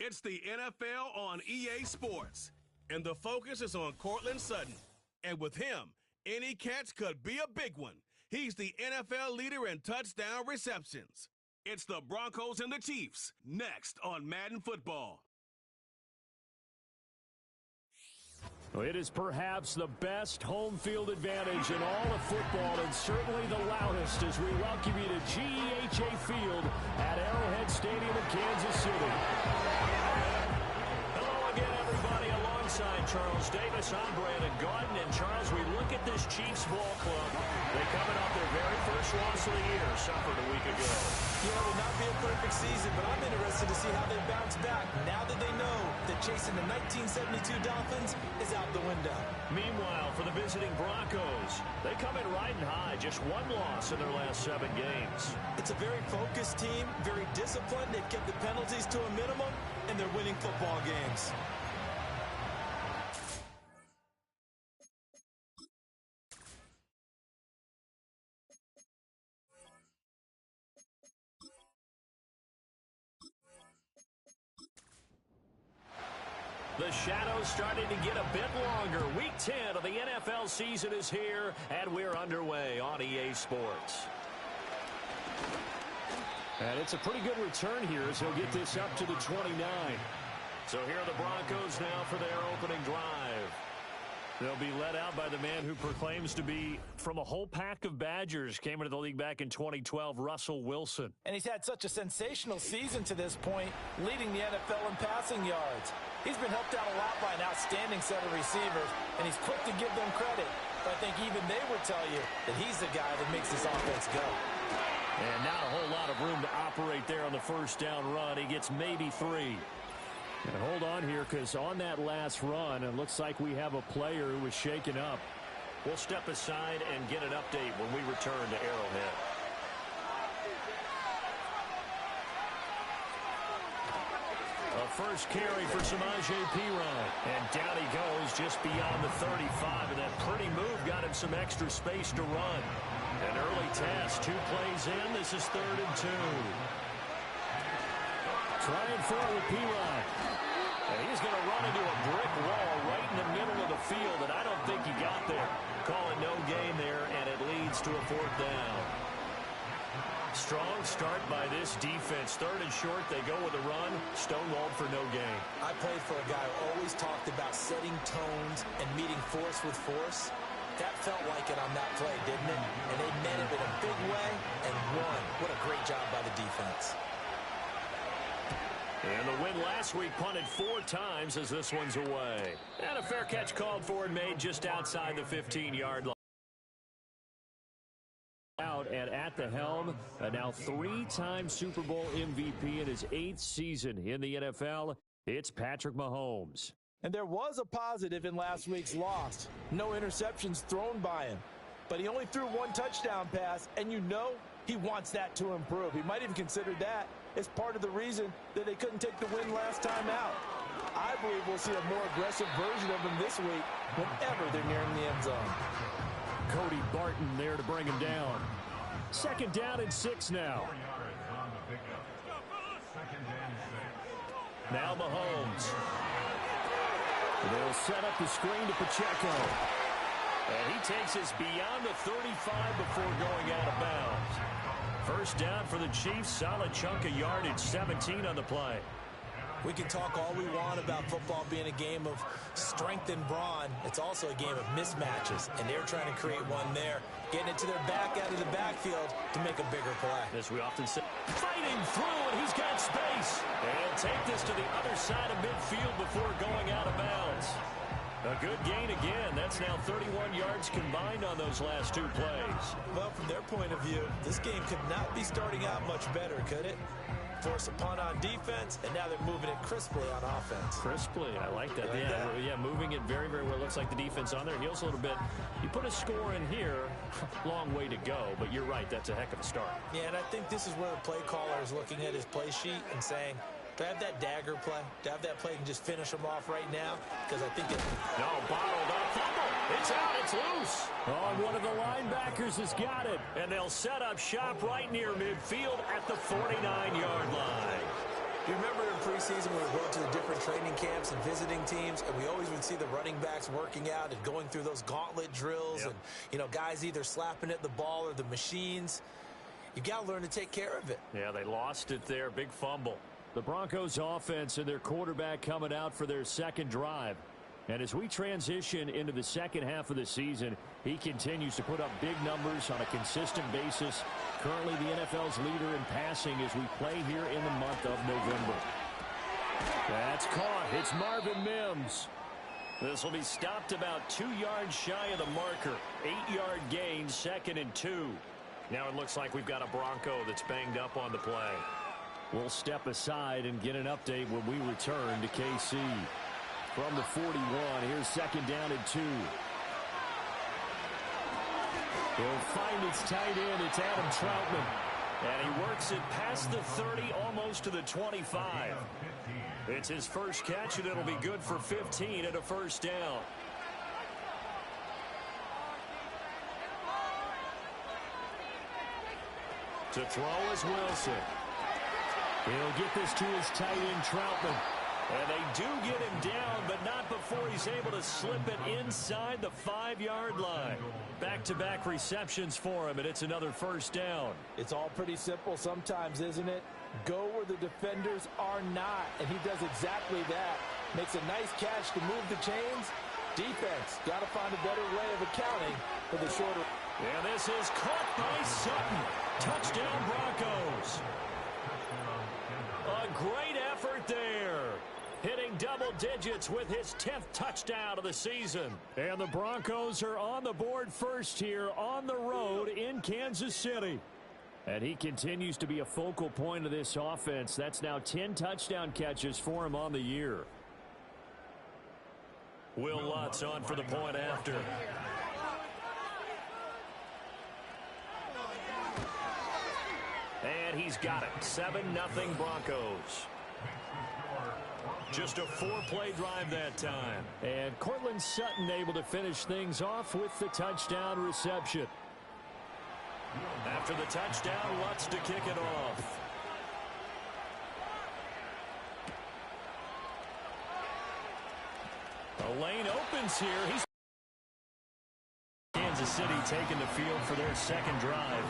It's the NFL on EA Sports, and the focus is on Courtland Sutton. And with him, any catch could be a big one. He's the NFL leader in touchdown receptions. It's the Broncos and the Chiefs, next on Madden Football. It is perhaps the best home field advantage in all of football, and certainly the loudest as we welcome you to GEHA Field at Arrowhead Stadium in Kansas City. Hello again, everybody. Alongside Charles Davis, I'm Brandon Gaudin. And Charles, we look at this Chiefs ball club. They're coming off their very first loss of the year, suffered a week ago. Yeah, it will not be a perfect season, but I'm interested to see how they bounce back now that they know that chasing the 1972 Dolphins is out the window. Meanwhile, for the visiting Broncos, they come in riding high, just one loss in their last 7 games. It's a very focused team, very disciplined. They've kept the penalties to a minimum, and they're winning football games. The shadow's starting to get a bit longer. Week 10 of the NFL season is here, and we're underway on EA Sports. And it's a pretty good return here as he'll get this up to the 29. So here are the Broncos now for their opening drive. They'll be led out by the man who proclaims to be from a whole pack of Badgers. Came into the league back in 2012, Russell Wilson. And he's had such a sensational season to this point, leading the NFL in passing yards. He's been helped out a lot by an outstanding set of receivers, and he's quick to give them credit. But I think even they would tell you that he's the guy that makes this offense go. And not a whole lot of room to operate there on the first down run. He gets maybe 3. And hold on here, because on that last run, it looks like we have a player who was shaken up. We'll step aside and get an update when we return to Arrowhead. A first carry for Samaje Perine. And down he goes just beyond the 35. And that pretty move got him some extra space to run. An early test. 2 plays in. This is 3rd and 2. Trying forward, Perine. And he's going to run into a brick wall right in the middle of the field, and I don't think he got there. Calling no gain there, and it leads to a 4th down. Strong start by this defense. 3rd and short, they go with a run. Stonewalled for no gain. I played for a guy who always talked about setting tones and meeting force with force. That felt like it on that play, didn't it? And they met it in a big way and won. What a great job by the defense. And the win last week punted 4 times as this one's away. And a fair catch called for and made just outside the 15-yard line. Out and at the helm, a now 3-time Super Bowl MVP in his 8th season in the NFL. It's Patrick Mahomes. And there was a positive in last week's loss. No interceptions thrown by him. But he only threw 1 touchdown pass, and you know he wants that to improve. He might even consider that as part of the reason that they couldn't take the win last time out. I believe we'll see a more aggressive version of him this week whenever they're nearing the end zone. Cody Barton there to bring him down. 2nd down and 6 now. Now Mahomes. They'll set up the screen to Pacheco. And he takes us beyond the 35 before going out of bounds. First down for the Chiefs. Solid chunk of yardage. 17 on the play. We can talk all we want about football being a game of strength and brawn. It's also a game of mismatches, and they're trying to create one there, getting it to their back out of the backfield to make a bigger play. As we often say, fighting through, and he's got space. And he'll take this to the other side of midfield before going out of bounds. A good gain again. That's now 31 yards combined on those last 2 plays. Well, from their point of view, this game could not be starting out much better, could it? Force a punt on defense, and now they're moving it crisply on offense. Crisply, I like that. Yeah, moving it very, very well. Looks like the defense on their heels a little bit. You put a score in here, long way to go, but you're right, that's a heck of a start. Yeah, and I think this is where the play caller is looking at his play sheet and saying, do I have that dagger play? Do I have that play and just finish them off right now? Because I think it... No, bottled up. Fumble. It's out. It's loose. Oh, one of the linebackers has got it. And they'll set up shop right near midfield at the 49-yard line. You remember in preseason, we were going to the different training camps and visiting teams, and we always would see the running backs working out and going through those gauntlet drills and, you know, guys either slapping at the ball or the machines. You got to learn to take care of it. Yeah, they lost it there. Big fumble. The Broncos offense and their quarterback coming out for their second drive. And as we transition into the second half of the season, he continues to put up big numbers on a consistent basis. Currently the NFL's leader in passing as we play here in the month of November. That's caught. It's Marvin Mims. This will be stopped about 2 yards shy of the marker. 8-yard gain, 2nd and 2. Now it looks like we've got a Bronco that's banged up on the play. We'll step aside and get an update when we return to KC. From the 41, here's 2nd down and 2. He'll find his tight end. It's Adam Troutman. And he works it past the 30, almost to the 25. It's his first catch, and it'll be good for 15 and a first down. To throw is Wilson. He'll get this to his tight end, Troutman. And they do get him down, but not before he's able to slip it inside the 5-yard line. Back-to-back receptions for him, and it's another first down. It's all pretty simple sometimes, isn't it? Go where the defenders are not, and he does exactly that. Makes a nice catch to move the chains. Defense, got to find a better way of accounting for the shorter. And this is caught by Sutton. Touchdown, Broncos. A great effort there. Hitting double digits with his 10th touchdown of the season. And the Broncos are on the board first here on the road in Kansas City. And he continues to be a focal point of this offense. That's now 10 touchdown catches for him on the year. Will Lutz on for the point after. And he's got it. 7-0 Broncos. Just a 4-play drive that time. And Cortland Sutton able to finish things off with the touchdown reception. After the touchdown, Lutz to kick it off. The lane opens here. Kansas City taking the field for their second drive.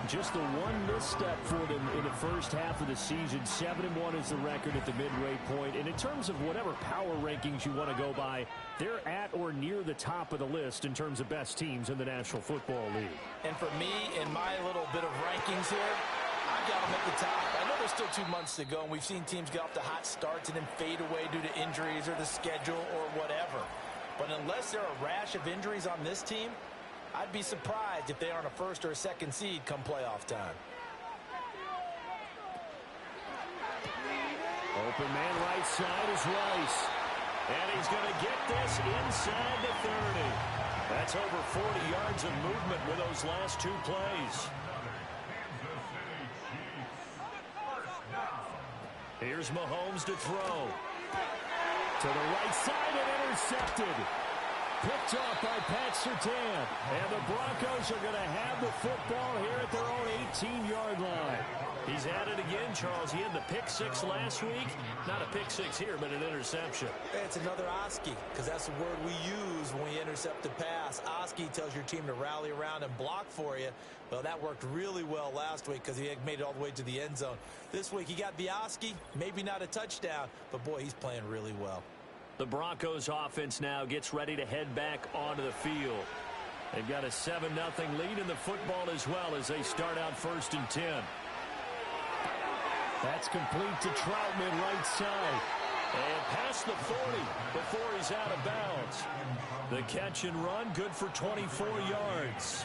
Just the one misstep for them in the first half of the season. 7-1 is the record at the midway point. And in terms of whatever power rankings you want to go by, they're at or near the top of the list in terms of best teams in the National Football League. And for me, in my little bit of rankings here, I've got them at the top. I know there's still 2 months to go, and we've seen teams get off to hot starts and then fade away due to injuries or the schedule or whatever. But unless there are a rash of injuries on this team, I'd be surprised if they aren't a first or a second seed come playoff time. Open man right side is Rice. And he's going to get this inside the 30. That's over 40 yards of movement with those last 2 plays. Here's Mahomes to throw. To the right side and intercepted. Picked off by Pat Surtain. And the Broncos are going to have the football here at their own 18-yard line. He's at it again, Charles. He had the pick 6 last week. Not a pick 6 here, but an interception. It's another Oski, because that's the word we use when we intercept a pass. Oski tells your team to rally around and block for you. Well, that worked really well last week because he had made it all the way to the end zone. This week he got the Oski, maybe not a touchdown, but boy, he's playing really well. The Broncos offense now gets ready to head back onto the field. They've got a 7-0 lead in the football as well as they start out 1st and 10. That's complete to Troutman right side. And past the 40 before he's out of bounds. The catch and run good for 24 yards.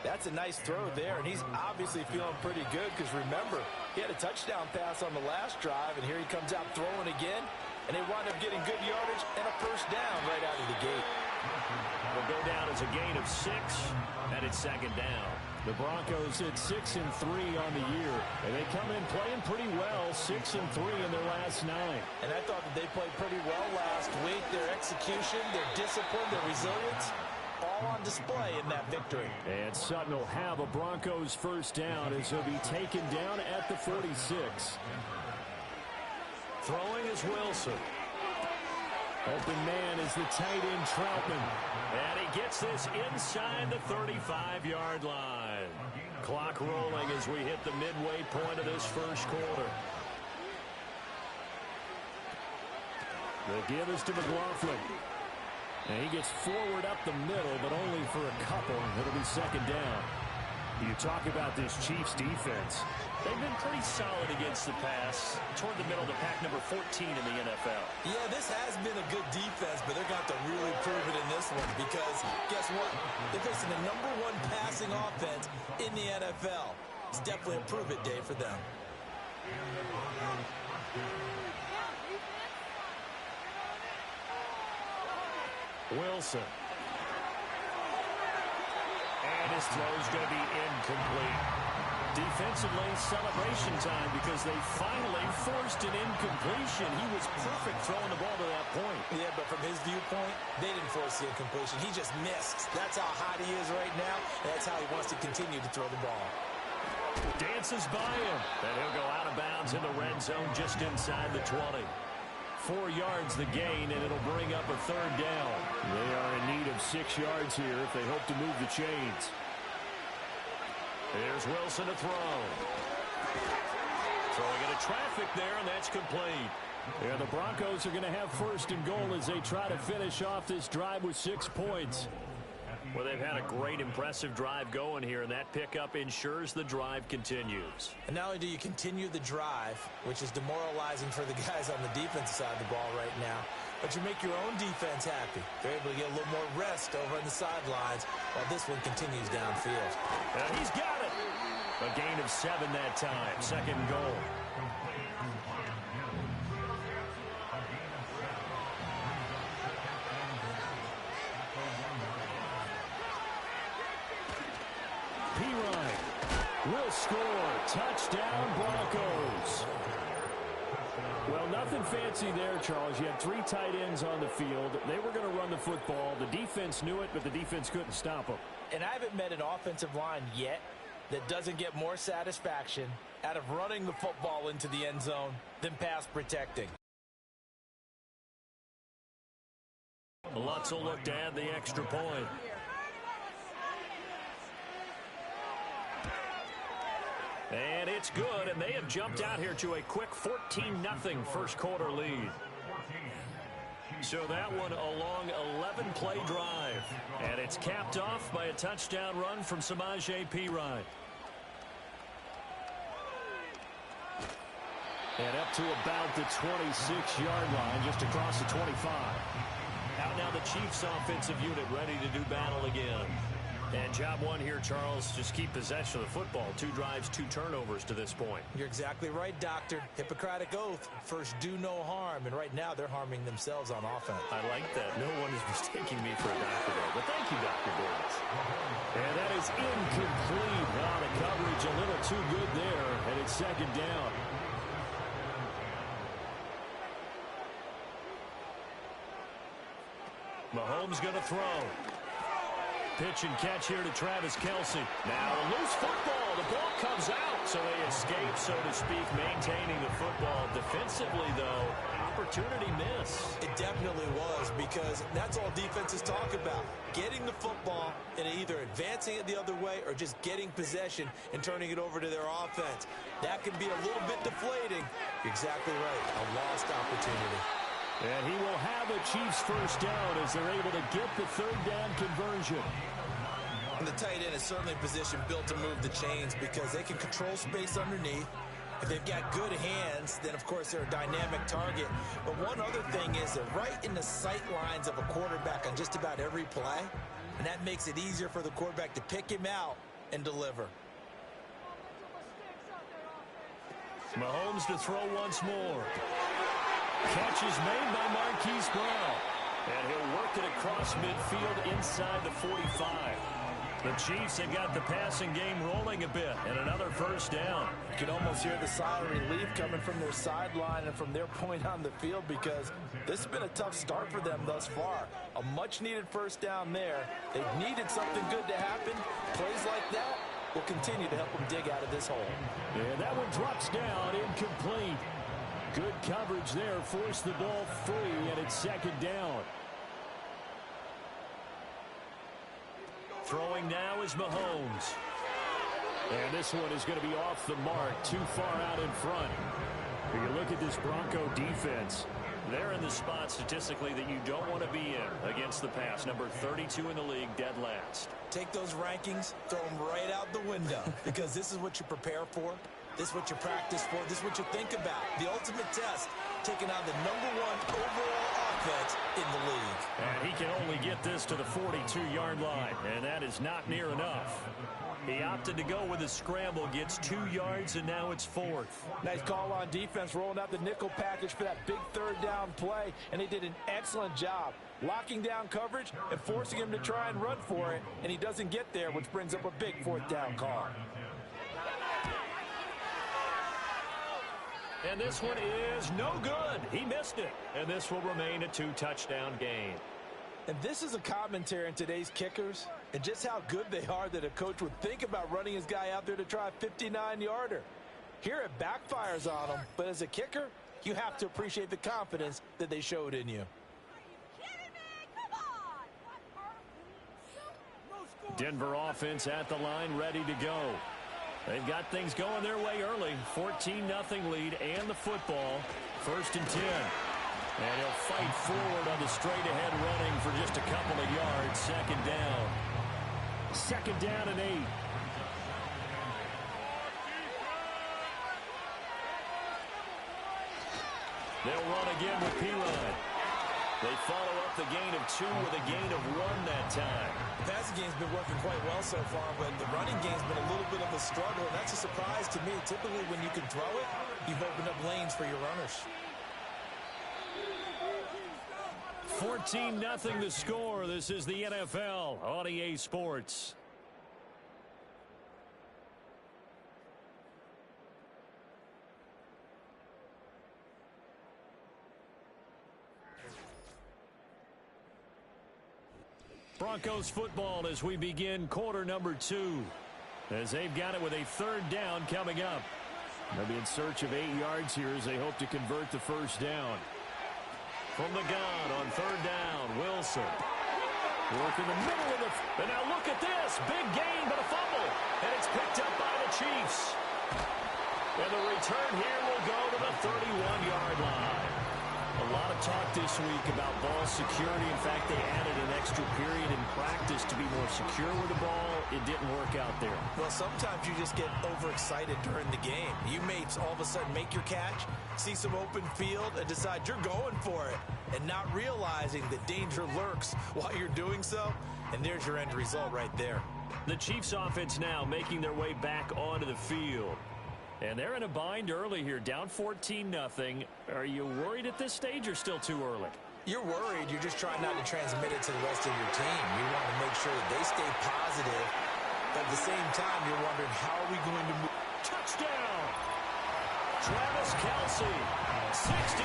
That's a nice throw there, and he's obviously feeling pretty good because remember, he had a touchdown pass on the last drive, and here he comes out throwing again. And they wind up getting good yardage and a first down right out of the gate. Will go down as a gain of 6, and it's 2nd down. The Broncos at 6-3 on the year, and they come in playing pretty well, 6-3 in their last 9. And I thought that they played pretty well last week. Their execution, their discipline, their resilience, all on display in that victory. And Sutton will have a Broncos first down as he'll be taken down at the 46. Throwing is Wilson. Open man is the tight end Troutman. And he gets this inside the 35-yard line. Clock rolling as we hit the midway point of this first quarter. The give is to McLaughlin. And he gets forward up the middle, but only for a couple. It'll be second down. You talk about this Chiefs defense. They've been pretty solid against the pass. Toward the middle of the pack, number 14 in the NFL. Yeah, this has been a good defense, but they're going to have to really prove it in this one because guess what? They're facing the #1 passing offense in the NFL. It's definitely a prove-it day for them. Wilson. And his throw's going to be incomplete. Defensively, celebration time because they finally forced an incompletion. He was perfect throwing the ball to that point. Yeah, but from his viewpoint, they didn't force the incompletion. He just missed. That's how hot he is right now. That's how he wants to continue to throw the ball. Dances by him. And he'll go out of bounds in the red zone just inside the 20. 4 yards the gain, and it'll bring up a third down. They are in need of 6 yards here if they hope to move the chains. Here's Wilson to throw. Throwing into traffic there, and that's complete. Yeah, the Broncos are going to have first and goal as they try to finish off this drive with 6 points. Well, they've had a great, impressive drive going here, and that pickup ensures the drive continues. And not only do you continue the drive, which is demoralizing for the guys on the defensive side of the ball right now, but you make your own defense happy. They're able to get a little more rest over on the sidelines while this one continues downfield. And he's got it. A gain of 7 that time. Second goal. Will score. Touchdown, Broncos. Well, nothing fancy there, Charles. You had 3 tight ends on the field. They were going to run the football. The defense knew it, but the defense couldn't stop them. And I haven't met an offensive line yet that doesn't get more satisfaction out of running the football into the end zone than pass protecting. Lutz will look to add the extra point. And it's good, and they have jumped out here to a quick 14-0 first quarter lead. So that one a long 11-play drive. And it's capped off by a touchdown run from Samaje Perine. And up to about the 26-yard line, just across the 25. Out now the Chiefs offensive unit ready to do battle again. And job one here, Charles, just keep possession of the football. 2 drives, 2 turnovers to this point. You're exactly right, Doctor. Hippocratic oath. First, do no harm. And right now, they're harming themselves on offense. I like that. No one is mistaking me for a doctor there. But thank you, Dr. Davis. And that is incomplete. Wow, the coverage a little too good there. And it's second down. Mahomes going to throw. Pitch and catch here to Travis Kelce. Now a loose football. The ball comes out. So they escape, so to speak, maintaining the football. Defensively, though, opportunity miss. It definitely was because that's all defenses talk about. Getting the football and either advancing it the other way or just getting possession and turning it over to their offense. That can be a little bit deflating. You're exactly right. A lost opportunity. And he will have a Chiefs first down as they're able to get the third down conversion. And the tight end is certainly a position built to move the chains because they can control space underneath. If they've got good hands, then, of course, they're a dynamic target. But one other thing is they're right in the sight lines of a quarterback on just about every play. And that makes it easier for the quarterback to pick him out and deliver. Mahomes to throw once more. Catch is made by Marquise Brown. And he'll work it across midfield inside the 45. The Chiefs have got the passing game rolling a bit, and another first down. You can almost hear the sigh of relief coming from their sideline and from their point on the field because this has been a tough start for them thus far. A much-needed first down there. They've needed something good to happen. Plays like that will continue to help them dig out of this hole. Yeah, that one drops down incomplete. Good coverage there. Forced the ball free, and it's second down. Throwing now is Mahomes. And this one is going to be off the mark, too far out in front. If you look at this Bronco defense, they're in the spot statistically that you don't want to be in against the pass. Number 32 in the league, dead last. Take those rankings, throw them right out the window, because this is what you prepare for. This is what you practice for. This is what you think about. The ultimate test, taking on the #1 overall offense in the league. And he can only get this to the 42-yard line, and that is not near enough. He opted to go with a scramble, gets 2 yards, and now it's 4th. Nice call on defense, rolling out the nickel package for that big third down play, and they did an excellent job locking down coverage and forcing him to try and run for it, and he doesn't get there, which brings up a big 4th down call. And this one is no good. He missed it, and this will remain a 2-touchdown game. And this is a commentary on today's kickers and just how good they are that a coach would think about running his guy out there to try a 59-yarder. Here it backfires on him, but as a kicker, you have to appreciate the confidence that they showed in you. Denver offense at the line, ready to go. They've got things going their way early. 14-0 lead and the football. 1st and 10. And he'll fight forward on the straight-ahead running for just a couple of yards. 2nd down. 2nd down and 8. They'll run again with P-Ryan. They follow up the gain of 2 with a gain of 1 that time. The passing game's been working quite well so far, but the running game's been a little bit of a struggle, and that's a surprise to me. Typically, when you can throw it, you've opened up lanes for your runners. 14-0 the score. This is the NFL on EA Sports. Broncos football as we begin quarter number 2. As they've got it with a 3rd down coming up. They'll be in search of 8 yards here as they hope to convert the 1st down. From the gun on 3rd down, Wilson. Work in the middle of the... And now look at this. Big gain, but a fumble. And it's picked up by the Chiefs. And the return here will go to the 31-yard line. A lot of talk this week about ball security. In fact, they added an extra period in practice to be more secure with the ball. It didn't work out there. Well, sometimes you just get overexcited during the game. You may all of a sudden make your catch, see some open field, and decide you're going for it, and not realizing that danger lurks while you're doing so. And there's your end result right there. The Chiefs offense now making their way back onto the field. And they're in a bind early here, down 14-0. Are you worried at this stage or still too early? You're worried. You're just trying not to transmit it to the rest of your team. You want to make sure that they stay positive, but at the same time, you're wondering, how are we going to move? Touchdown! Travis Kelce, 69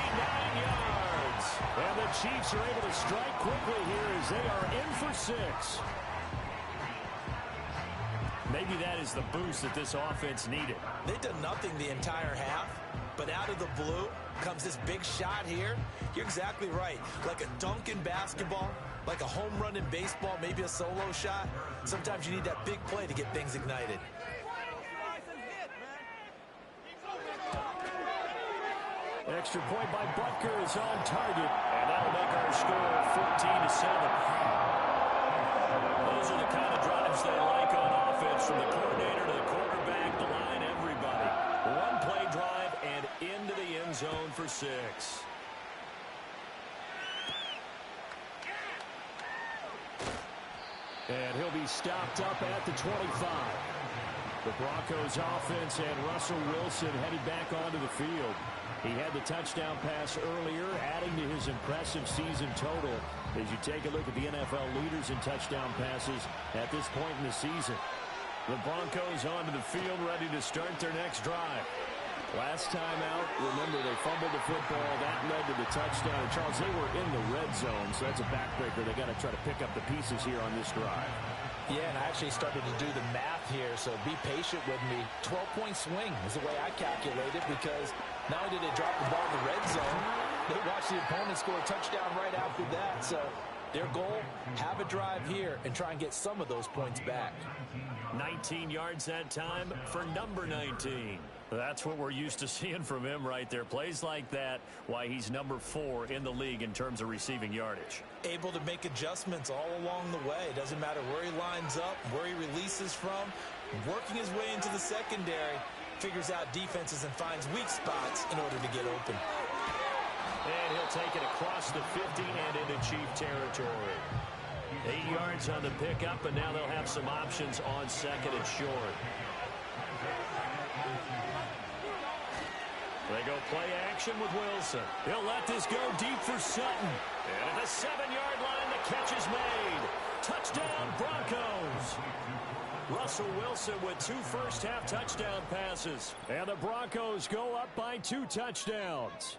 yards. And the Chiefs are able to strike quickly here as they are in for 6. Maybe that is the boost that this offense needed. They've done nothing the entire half, but out of the blue comes this big shot here. You're exactly right. Like a dunk in basketball, like a home run in baseball, maybe a solo shot. Sometimes you need that big play to get things ignited. Extra point by Butker is on target, and that'll make our score 14-7. Those are the kind of drives they like on offense, from the coordinator to the quarterback, the line, everybody. One play drive and into the end zone for 6. And he'll be stopped up at the 25. The Broncos offense and Russell Wilson heading back onto the field. He had the touchdown pass earlier, adding to his impressive season total as you take a look at the NFL leaders in touchdown passes at this point in the season. The Broncos onto the field, ready to start their next drive. Last time out, remember, they fumbled the football. That led to the touchdown. And Charles, they were in the red zone, so that's a backbreaker. They got to try to pick up the pieces here on this drive. Yeah, and I actually started to do the math here, so be patient with me. 12-point swing is the way I calculate it, because Not only did they drop the ball in the red zone, they watched the opponent score a touchdown right after that. So their goal, have a drive here and try and get some of those points back. 19 yards that time for number 19. That's what we're used to seeing from him right there. Plays like that, why he's number 4 in the league in terms of receiving yardage. Able to make adjustments all along the way. Doesn't matter where he lines up, where he releases from. Working his way into the secondary, figures out defenses and finds weak spots in order to get open. And he'll take it across the 50 and into Chief territory. 8 yards on the pickup, and now they'll have some options on second and short. They go play action with Wilson. He'll let this go deep for Sutton. And at the 7-yard line, the catch is made. Touchdown, Broncos. Russell Wilson with 2 first-half touchdown passes. And the Broncos go up by 2 touchdowns.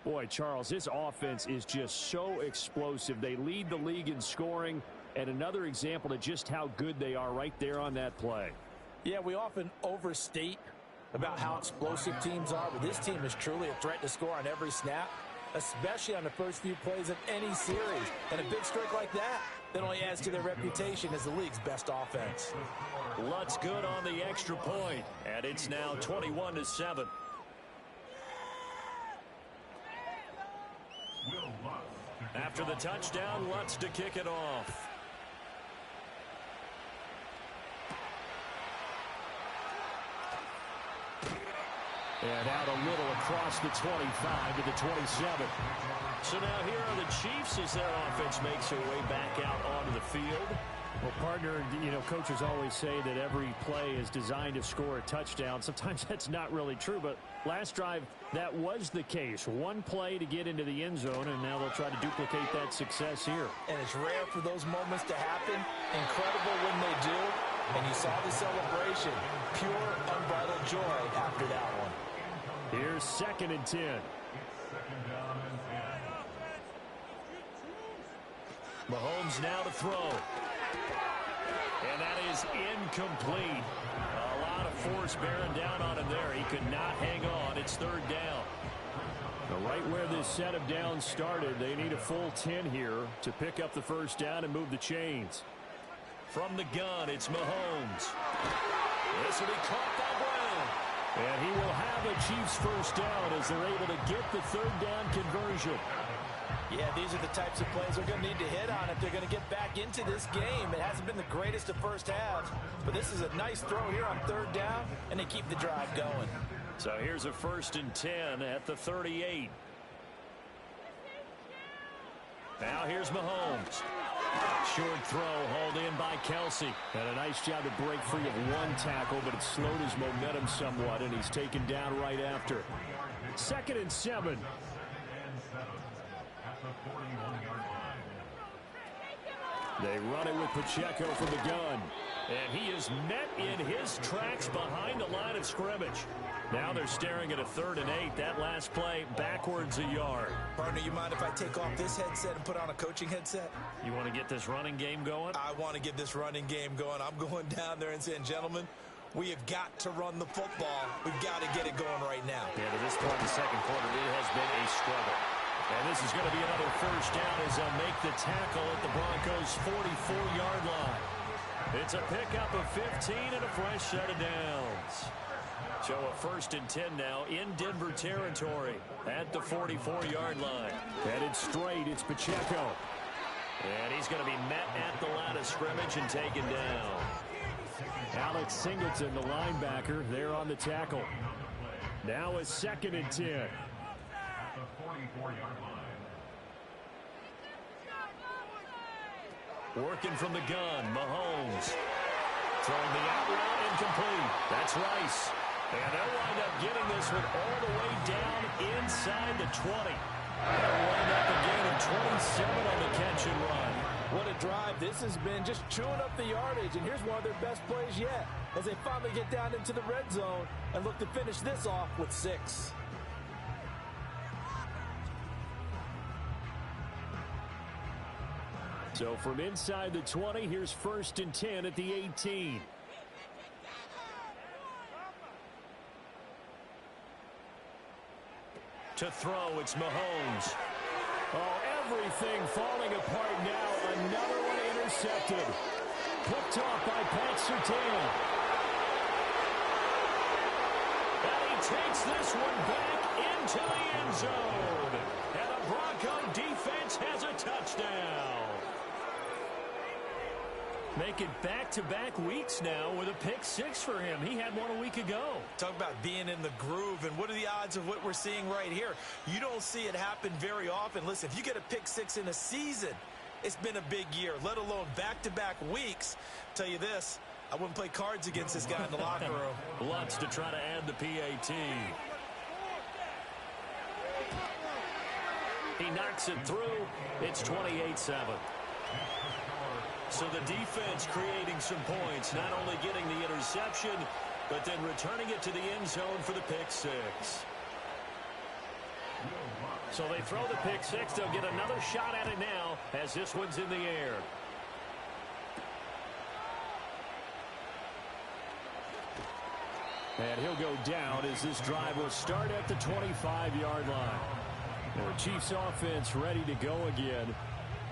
Boy, Charles, this offense is just so explosive. They lead the league in scoring, and another example of just how good they are right there on that play. Yeah, we often overstate about how explosive teams are, but this team is truly a threat to score on every snap, especially on the first few plays of any series. And a big streak like that only adds to their reputation as the league's best offense. Lutz good on the extra point, and it's now 21-7. After the touchdown, Lutz to kick it off. And out a little across the 25 to the 27. So now here are the Chiefs as their offense makes their way back out onto the field. Well, partner, you know, coaches always say that every play is designed to score a touchdown. Sometimes that's not really true, but last drive, that was the case. One play to get into the end zone, and now they'll try to duplicate that success here. And it's rare for those moments to happen. Incredible when they do. And you saw the celebration. Pure, unbridled joy after that one. Here's 2nd and 10. Mahomes now to throw. And that is incomplete. A lot of force bearing down on him there. He could not hang on. It's 3rd down. Now, right where this set of downs started, they need a full 10 here to pick up the first down and move the chains. From the gun, it's Mahomes. This will be caught by Brown. And he will have a Chiefs first down as they're able to get the 3rd down conversion. Yeah, these are the types of plays they're going to need to hit on if they're going to get back into this game. It hasn't been the greatest of first halves, but this is a nice throw here on 3rd down, and they keep the drive going. So here's a 1st and 10 at the 38. Now here's Mahomes. Short throw hauled in by Kelsey. And a nice job to break free of one tackle, but it slowed his momentum somewhat, and he's taken down right after. 2nd and 7. They run it with Pacheco from the gun. And he is met in his tracks behind the line of scrimmage. Now they're staring at a 3rd and 8. That last play backwards a yard. Partner, you mind if I take off this headset and put on a coaching headset? You want to get this running game going? I want to get this running game going. I'm going down there and saying, gentlemen, we have got to run the football. We've got to get it going right now. Yeah, to this point in the 2nd quarter, it has been a struggle. And this is going to be another first down as they'll make the tackle at the Broncos' 44-yard line. It's a pickup of 15 and a fresh set of downs. So a 1st and 10 now in Denver territory at the 44-yard line. Headed straight, it's Pacheco. And he's going to be met at the line of scrimmage and taken down. Alex Singleton, the linebacker, there on the tackle. Now a 2nd and 10. Working from the gun, Mahomes. Throwing the out route incomplete. That's Rice. And they'll wind up getting this one all the way down inside the 20. They'll wind up a gain of 27 on the catch and run. What a drive this has been, just chewing up the yardage. And here's one of their best plays yet as they finally get down into the red zone and look to finish this off with 6. So from inside the 20, here's 1st and 10 at the 18. To throw, it's Mahomes. Oh, everything falling apart now. Another one intercepted. Picked off by Pat Surtain. And he takes this one back into the end zone. And the Bronco defense has a touchdown. Making back-to-back weeks now with a pick six for him. He had one a week ago. Talk about being in the groove, and what are the odds of what we're seeing right here? You don't see it happen very often. Listen, if you get a pick six in a season, it's been a big year, let alone back-to-back weeks. Tell you this, I wouldn't play cards against this guy in the locker room. Lutz to try to add the PAT. He knocks it through. It's 28-7. So the defense creating some points, not only getting the interception, but then returning it to the end zone for the pick six. So they throw the pick six. They'll get another shot at it now as this one's in the air. And he'll go down as this drive will start at the 25-yard line. The Chiefs offense ready to go again.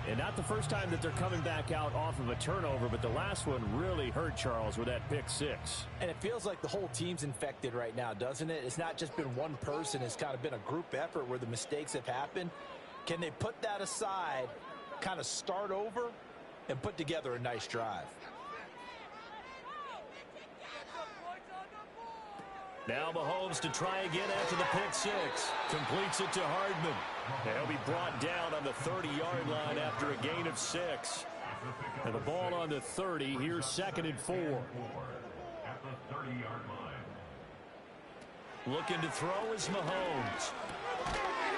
And not the first time that they're coming back out off of a turnover, but the last one really hurt Charles with that pick six. And it feels like the whole team's infected right now, doesn't it? It's not just been one person. It's kind of been a group effort where the mistakes have happened. Can they put that aside, kind of start over, and put together a nice drive? Now Mahomes to try again after the pick six. Completes it to Hardman. He'll be brought down on the 30-yard line after a gain of 6. And the ball on the 30. Here's 2nd and 4. At the 30-yard line. Looking to throw is Mahomes.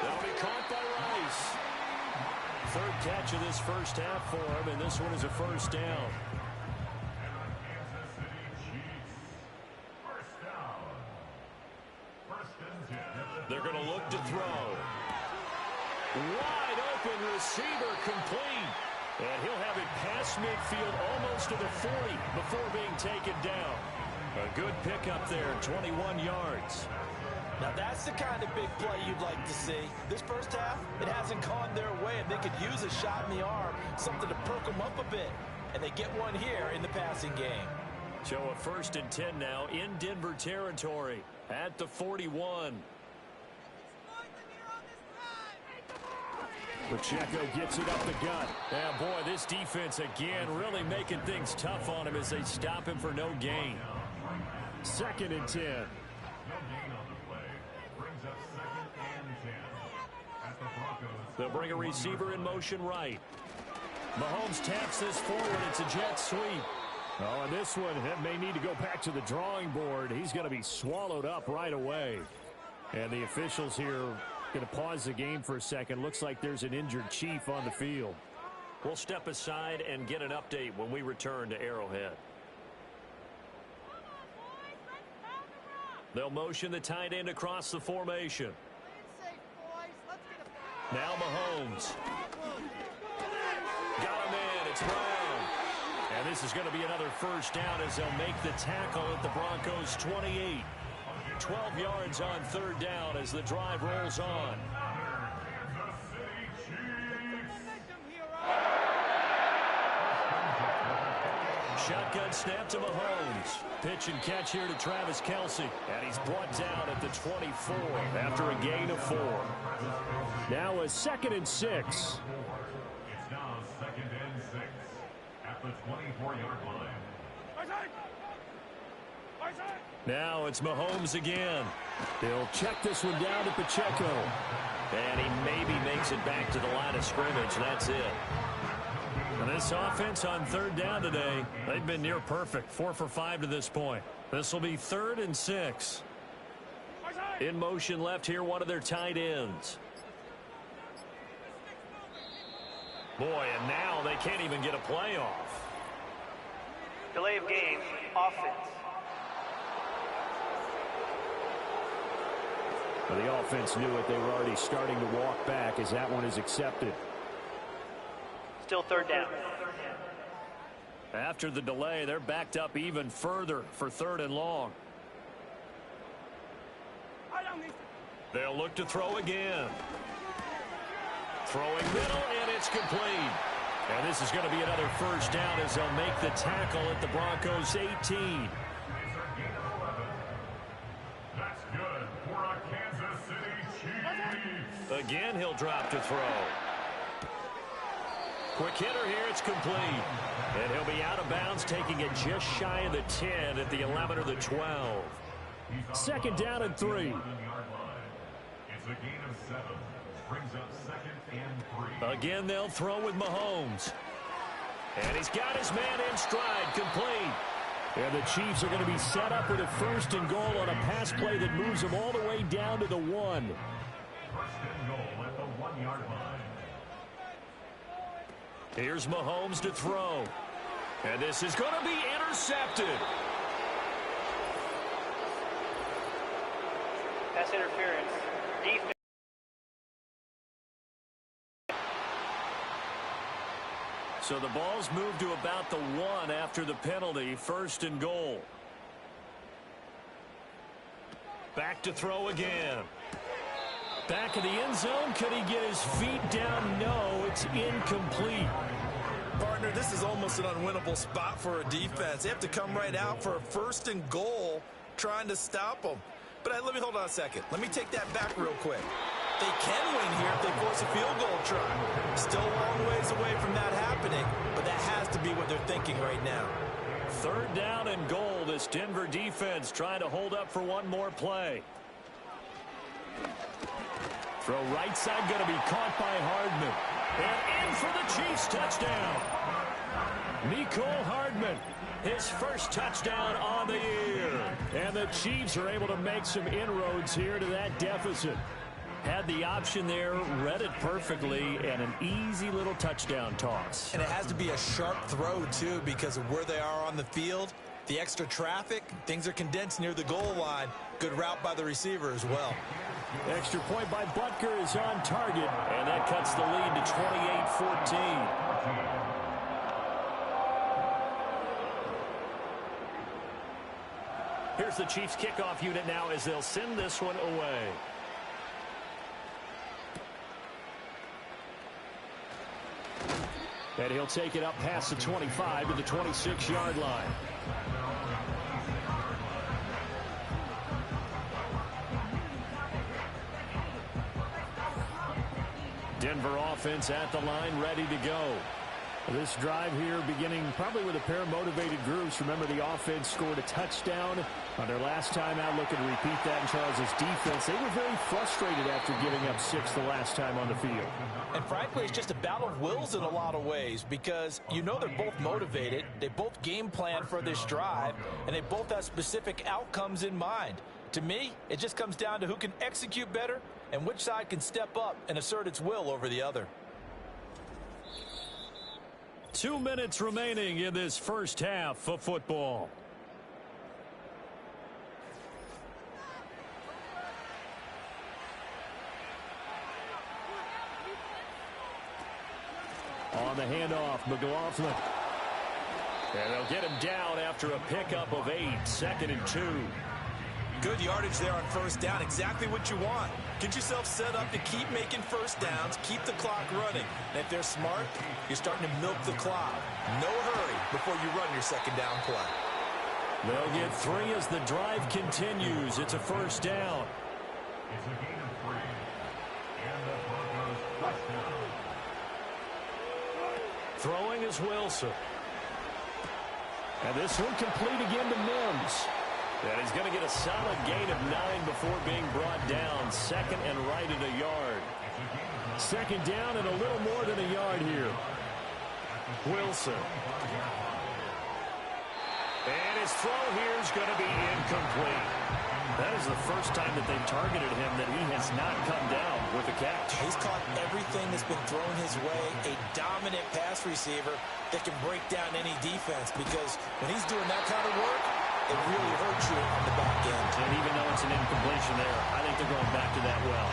That'll be caught by Rice. Third catch of this first half for him, and this one is a first down. They're going to look to throw. Wide open receiver complete. And he'll have it past midfield almost to the 40 before being taken down. A good pickup there, 21 yards. Now that's the kind of big play you'd like to see. This first half, it hasn't gone their way, and they could use a shot in the arm, something to perk them up a bit. And they get one here in the passing game. So a 1st and 10 now in Denver territory at the 41. Pacheco gets it up the gut. Yeah, boy, this defense again really making things tough on him as they stop him for no gain. 2nd and 10. They'll bring a receiver in motion right. Mahomes taps this forward. It's a jet sweep. Oh, and this one may need to go back to the drawing board. He's going to be swallowed up right away. And the officials here going to pause the game for a second. Looks like there's an injured Chief on the field. We'll step aside and get an update when we return to Arrowhead. They'll motion the tight end across the formation. Now Mahomes. Got him in. It's Brown. And this is going to be another first down as they'll make the tackle at the Broncos' 28. 12 yards on 3rd down as the drive rolls on. Shotgun snap to Mahomes. Pitch and catch here to Travis Kelce. And he's brought down at the 24 after a gain of 4. Now a 2nd and 6. It's now 2nd and 6 at the 24-yard line. Now it's Mahomes again. They'll check this one down to Pacheco. And he maybe makes it back to the line of scrimmage. That's it. And this offense on 3rd down today, they've been near perfect. 4 for 5 to this point. This will be 3rd and 6. In motion left here, one of their tight ends. Boy, and now they can't even get a play off. Delay of game, offense. Well, the offense knew it. They were already starting to walk back as that one is accepted. Still 3rd down. After the delay, they're backed up even further for 3rd and long. They'll look to throw again. Throwing middle, and it's complete. And this is going to be another first down as they'll make the tackle at the Broncos' 18. It's a gain of 11. That's good for a Kansas City Chiefs. Again, he'll drop to throw. Quick hitter here, it's complete. And he'll be out of bounds, taking it just shy of the 10 at the 11 or the 12. Second down and 3. It's a gain of 7. Brings up second and 3. Again, they'll throw with Mahomes. And he's got his man in stride, complete. And the Chiefs are going to be set up with a first and goal on a pass play that moves them all the way down to the 1. First and goal at the 1-yard line. Here's Mahomes to throw. And this is going to be intercepted. Pass interference. Defense. So the ball's moved to about the 1 after the penalty. First and goal. Back to throw again. Back of the end zone. Could he get his feet down? No, it's incomplete. Partner, this is almost an unwinnable spot for a defense. They have to come right out for a first and goal trying to stop them. But let me hold on a second. Let me take that back real quick. They can win here if they force a field goal try. Still a long ways away from that happening, but that has to be what they're thinking right now. Third down and goal. This Denver defense trying to hold up for one more play. Throw right side going to be caught by Hardman. And in for the Chiefs touchdown. Mecole Hardman, his first touchdown on the year. And the Chiefs are able to make some inroads here to that deficit. Had the option there, read it perfectly, and an easy little touchdown toss. And it has to be a sharp throw, too, because of where they are on the field. The extra traffic, things are condensed near the goal line. Good route by the receiver as well. Extra point by Butker is on target. And that cuts the lead to 28-14. Here's the Chiefs kickoff unit now as they'll send this one away. And he'll take it up past the 25 to the 26-yard line. Denver offense at the line, ready to go. This drive here beginning probably with a pair of motivated groups. Remember, the offense scored a touchdown on their last time out, looking to repeat that in Charles's defense. They were very frustrated after giving up 6 the last time on the field. And frankly, it's just a battle of wills in a lot of ways because you know they're both motivated, they both game plan for this drive, and they both have specific outcomes in mind. To me, it just comes down to who can execute better and which side can step up and assert its will over the other. 2 minutes remaining in this first half of football. On the handoff, McLaughlin. And they'll get him down after a pickup of 8, 2nd and 2. Good yardage there on first down, exactly what you want. Get yourself set up to keep making first downs, keep the clock running. And if they're smart, you're starting to milk the clock. No hurry before you run your second down play. They'll get 3 as the drive continues. It's a first down. It's a gain of 3. And the Broncos touchdown. Throwing is Wilson. And this one complete again to Mims. And he's going to get a solid gain of 9 before being brought down. Second and right at a yard. Second down and a little more than a yard here. Wilson. And his throw here is going to be incomplete. That is the first time that they've targeted him that he has not come down with a catch. He's caught everything that's been thrown his way. A dominant pass receiver that can break down any defense because when he's doing that kind of work, it really hurts you on the back end. And even though it's an incompletion there, I think they're going back to that well.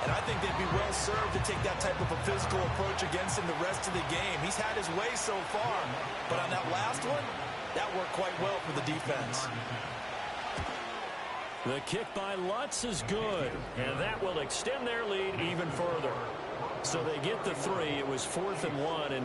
And I think they'd be well served to take that type of a physical approach against him the rest of the game. He's had his way so far, but on that last one, that worked quite well for the defense. The kick by Lutz is good, and that will extend their lead even further. So they get the 3. It was 4th and 1, and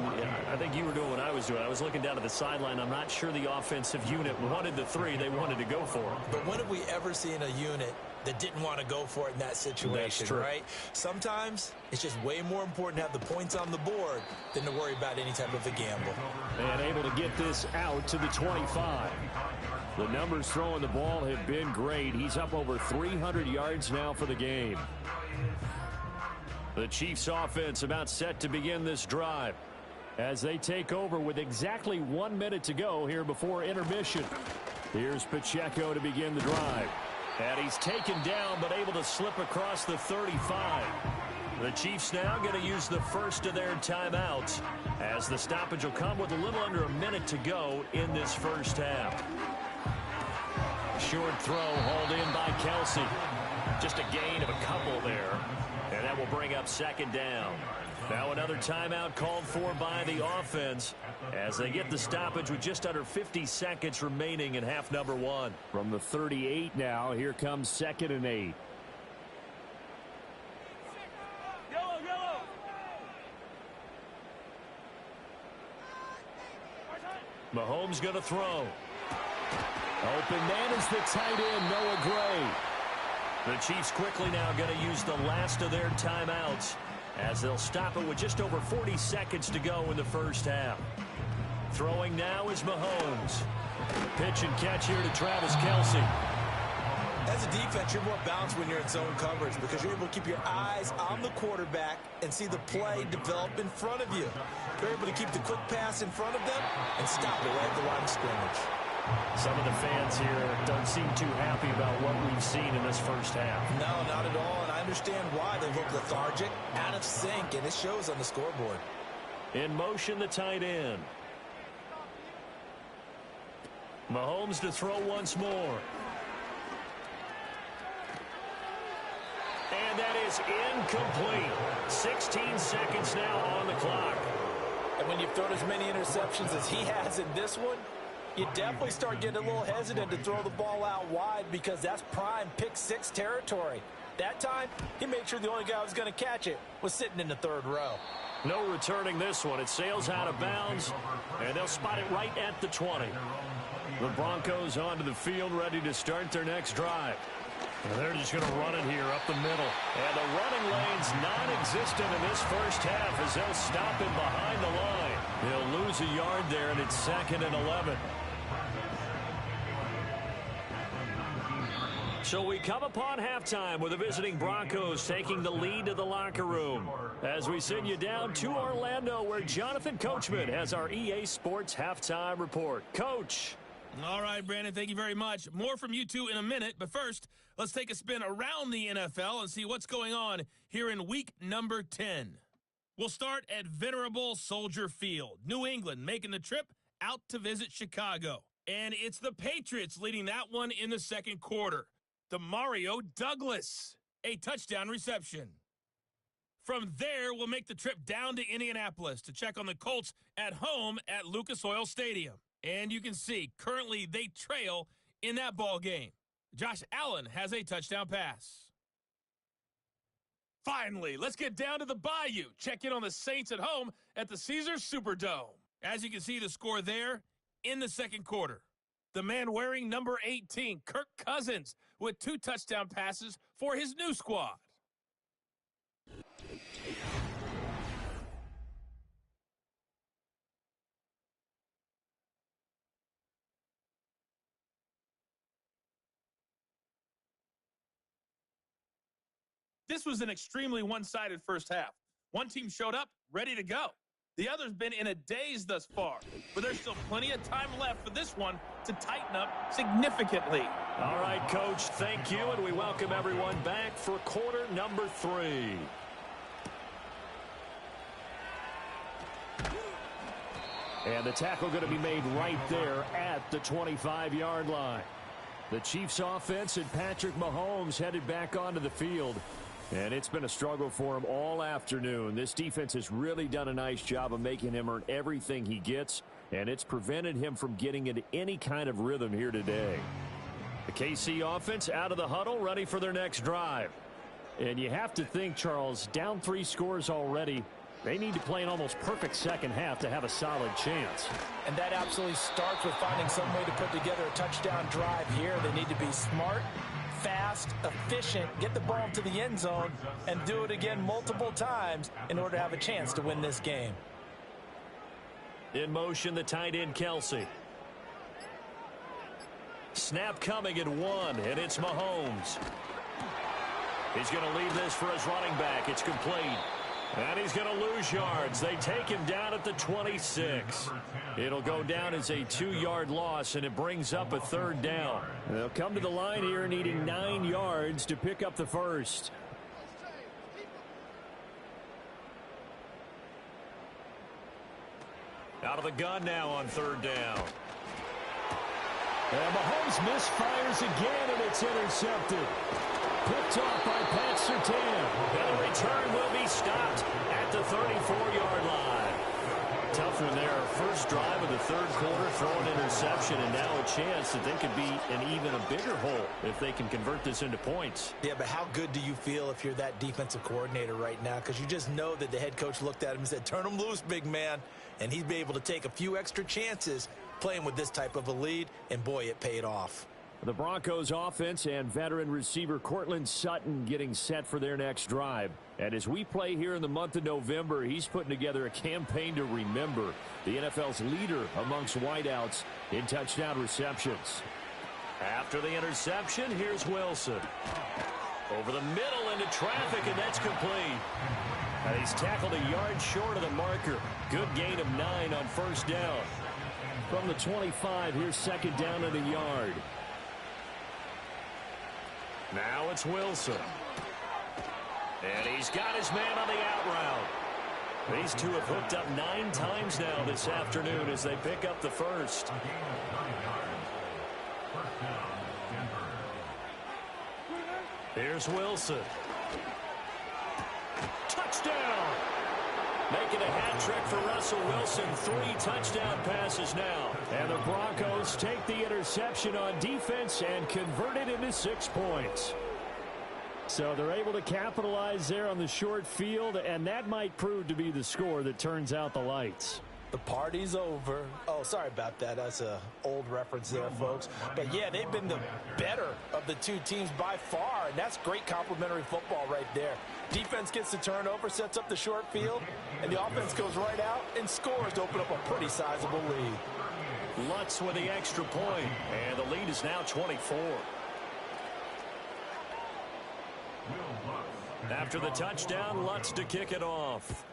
I think you were doing what I was doing. I was looking down at the sideline. I'm not sure the offensive unit wanted the 3. They wanted to go for it. But when have we ever seen a unit that didn't want to go for it in that situation, right? Sometimes it's just way more important to have the points on the board than to worry about any type of a gamble. And able to get this out to the 25. The numbers throwing the ball have been great. He's up over 300 yards now for the game. The Chiefs offense about set to begin this drive as they take over with exactly 1 minute to go here before intermission. Here's Pacheco to begin the drive. And he's taken down but able to slip across the 35. The Chiefs now going to use the first of their timeouts as the stoppage will come with a little under a minute to go in this first half. Short throw hauled in by Kelsey. Just a gain of a couple there. And that will bring up second down. Now another timeout called for by the offense as they get the stoppage with just under 50 seconds remaining in half number 1. From the 38 now, here comes 2nd and 8. Mahomes going to throw. Open man is the tight end, Noah Gray. The Chiefs quickly now going to use the last of their timeouts as they'll stop it with just over 40 seconds to go in the first half. Throwing now is Mahomes. Pitch and catch here to Travis Kelsey. As a defense, you're more balanced when you're in zone coverage because you're able to keep your eyes on the quarterback and see the play develop in front of you. You're able to keep the quick pass in front of them and stop it right at the line of scrimmage. Some of the fans here don't seem too happy about what we've seen in this first half. No, not at all, and I understand why. They look lethargic, out of sync, and it shows on the scoreboard. In motion, the tight end. Mahomes to throw once more. And that is incomplete. 16 seconds now on the clock. And when you've thrown as many interceptions as he has in this one, you definitely start getting a little hesitant to throw the ball out wide because that's prime pick 6 territory. That time, he made sure the only guy who was going to catch it was sitting in the 3rd row. No returning this one. It sails out of bounds, and they'll spot it right at the 20. The Broncos onto the field, ready to start their next drive. And they're just going to run it here up the middle. And the running lane's non-existent in this first half as they'll stop him behind the line. He'll lose a yard there, and it's 2nd and 11. So we come upon halftime with the visiting Broncos taking the lead to the locker room as we send you down to Orlando where Jonathan Coachman has our EA Sports halftime report. Coach. All right, Brandon, thank you very much. More from you two in a minute, but first, let's take a spin around the NFL and see what's going on here in week number 10. We'll start at Venerable Soldier Field. New England making the trip out to visit Chicago. And it's the Patriots leading that one in the second quarter. The Mario Douglas, a touchdown reception. From there, we'll make the trip down to Indianapolis to check on the Colts at home at Lucas Oil Stadium. And you can see, currently they trail in that ball game. Josh Allen has a touchdown pass. Finally, let's get down to the Bayou. Check in on the Saints at home at the Caesars Superdome. As you can see, the score there in the second quarter. The man wearing number 18, Kirk Cousins, with 2 touchdown passes for his new squad. This was an extremely one-sided first half. One team showed up, ready to go. The other's been in a daze thus far, but there's still plenty of time left for this one to tighten up significantly. All right, Coach, thank you, and we welcome everyone back for quarter number 3. And the tackle going to be made right there at the 25-yard line. The Chiefs offense and Patrick Mahomes headed back onto the field. And it's been a struggle for him all afternoon. This defense has really done a nice job of making him earn everything he gets, and it's prevented him from getting into any kind of rhythm here today. The KC offense out of the huddle, ready for their next drive. And you have to think, Charles, down 3 scores already. They need to play an almost perfect second half to have a solid chance. And that absolutely starts with finding some way to put together a touchdown drive here. They need to be smart, fast, efficient, get the ball to the end zone, and do it again multiple times in order to have a chance to win this game. In motion, the tight end, Kelsey. Snap coming at 1, and it's Mahomes. He's going to leave this for his running back. It's complete. And he's going to lose yards. They take him down at the 26. It'll go down as a 2-yard loss, and it brings up a 3rd down. They'll come to the line here needing 9 yards to pick up the first. Out of the gun now on 3rd down. And Mahomes misfires again, and it's intercepted. Picked off by Pat Surtain. And the return will be stopped at the 34-yard line. Tough one there. First drive of the 3rd quarter, throw an interception, and now a chance that they could be in even a bigger hole if they can convert this into points. Yeah, but how good do you feel if you're that defensive coordinator right now? Because you just know that the head coach looked at him and said, turn him loose, big man. And he'd be able to take a few extra chances playing with this type of a lead, and boy, it paid off. The Broncos offense and veteran receiver Courtland Sutton getting set for their next drive. And as we play here in the month of November, he's putting together a campaign to remember. The NFL's leader amongst wideouts in touchdown receptions. After the interception, here's Wilson. Over the middle into traffic, and that's complete. And he's tackled a yard short of the marker. Good gain of 9 on 1st down. From the 25, here's 2nd down and a yard. Now it's Wilson. And he's got his man on the out route. These two have hooked up 9 times now this afternoon as they pick up the first. Here's Wilson. Touchdown! Making a hat trick for Russell Wilson. 3 touchdown passes now. And the Broncos take the interception on defense and convert it into 6 points. So they're able to capitalize there on the short field, and that might prove to be the score that turns out the lights. The party's over. Oh, sorry about that. That's an old reference there, folks. But, yeah, they've been the better of the 2 teams by far, and that's great complimentary football right there. Defense gets the turnover, sets up the short field, and the offense goes right out and scores to open up a pretty sizable lead. Lutz with the extra point, and the lead is now 24. After the touchdown, Lutz to kick it off.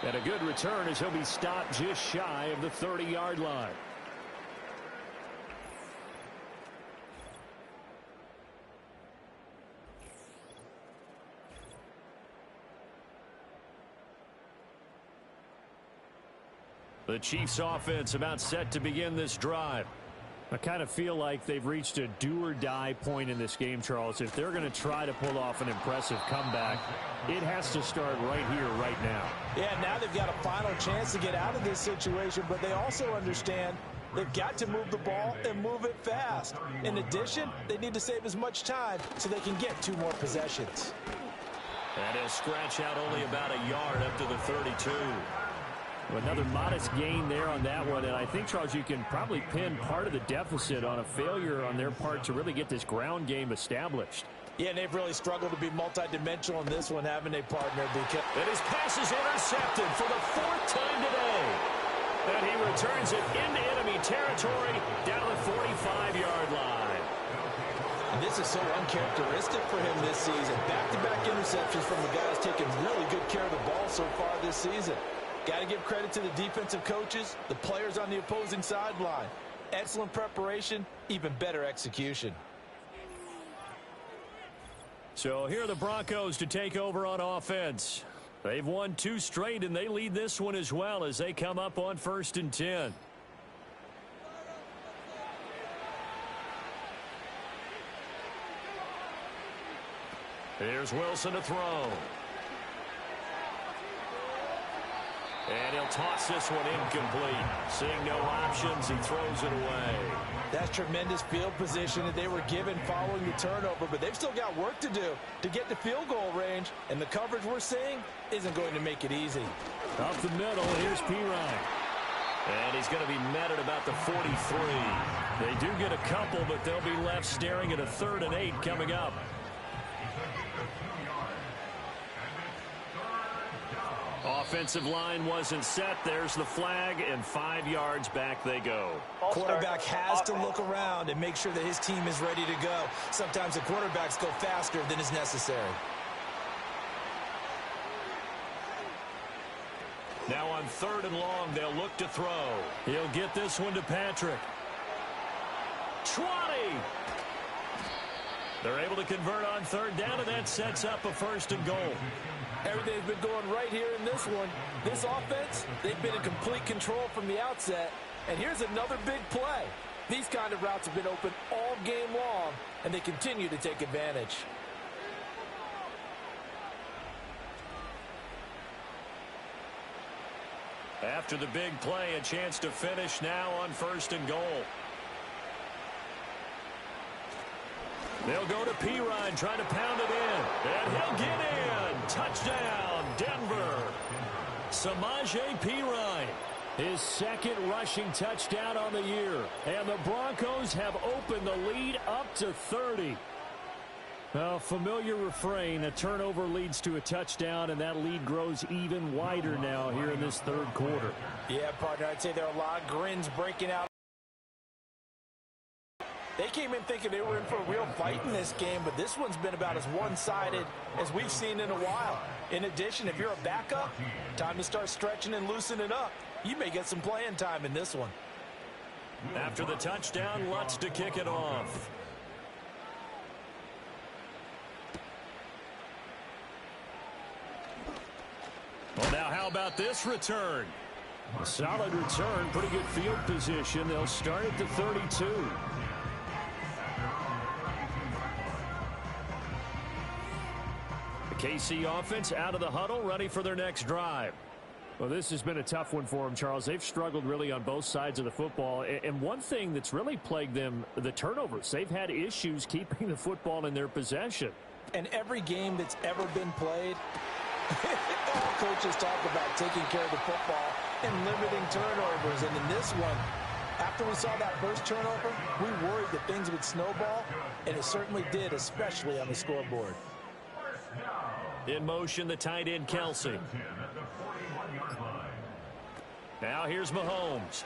And a good return as he'll be stopped just shy of the 30-yard line. The Chiefs offense about set to begin this drive. I kind of feel like they've reached a do-or-die point in this game, Charles. If they're going to try to pull off an impressive comeback, it has to start right here, right now. Yeah, now they've got a final chance to get out of this situation, but they also understand they've got to move the ball and move it fast. In addition, they need to save as much time so they can get 2 more possessions. And he'll scratch out only about a yard up to the 32. Another modest gain there on that one, and I think, Charles, you can probably pin part of the deficit on a failure on their part to really get this ground game established. Yeah, and they've really struggled to be multidimensional in this one, haven't they, partner? Because and his pass is intercepted for the 4th time today. And he returns it into enemy territory down the 45-yard line. And this is so uncharacteristic for him this season. Back-to-back interceptions from the guys taking really good care of the ball so far this season. Got to give credit to the defensive coaches, the players on the opposing sideline. Excellent preparation, even better execution. So here are the Broncos to take over on offense. They've won 2 straight, and they lead this one as well as they come up on 1st and 10. Here's Wilson to throw. And he'll toss this one incomplete. Seeing no options, he throws it away. That's tremendous field position that they were given following the turnover, but they've still got work to do to get to field goal range, and the coverage we're seeing isn't going to make it easy. Up the middle, here's Pirine. And he's going to be met at about the 43. They do get a couple, but they'll be left staring at a 3rd and 8 coming up. Offensive line wasn't set. There's the flag, and 5 yards back they go. Quarterback has to look around and make sure that his team is ready to go. Sometimes the quarterbacks go faster than is necessary. Now on 3rd and long, they'll look to throw. He'll get this one to Patrick. 20! They're able to convert on 3rd down, and that sets up a 1st and goal. Everything's been going right here in this one. This offense, they've been in complete control from the outset. And here's another big play. These kind of routes have been open all game long, and they continue to take advantage. After the big play, a chance to finish now on 1st and goal. They'll go to Pirine, trying to pound it in. And he'll get in. Touchdown, Denver. Samaje Pirine. His 2nd rushing touchdown on the year. And the Broncos have opened the lead up to 30. A familiar refrain, a turnover leads to a touchdown, and that lead grows even wider now here in this 3rd quarter. Yeah, partner, I'd say there are a lot of grins breaking out. They came in thinking they were in for a real fight in this game, but this one's been about as one-sided as we've seen in a while. In addition, if you're a backup, time to start stretching and loosening up. You may get some playing time in this one. After the touchdown, Lutz to kick it off. Well, now how about this return? A solid return, pretty good field position. They'll start at the 32. The KC offense out of the huddle, ready for their next drive. Well, this has been a tough one for them, Charles. They've struggled really on both sides of the football. And one thing that's really plagued them, the turnovers. They've had issues keeping the football in their possession. And every game that's ever been played, all coaches talk about taking care of the football and limiting turnovers. And in this one, after we saw that first turnover, we worried that things would snowball, and it certainly did, especially on the scoreboard. In motion, the tight end, Kelsey. Now here's Mahomes.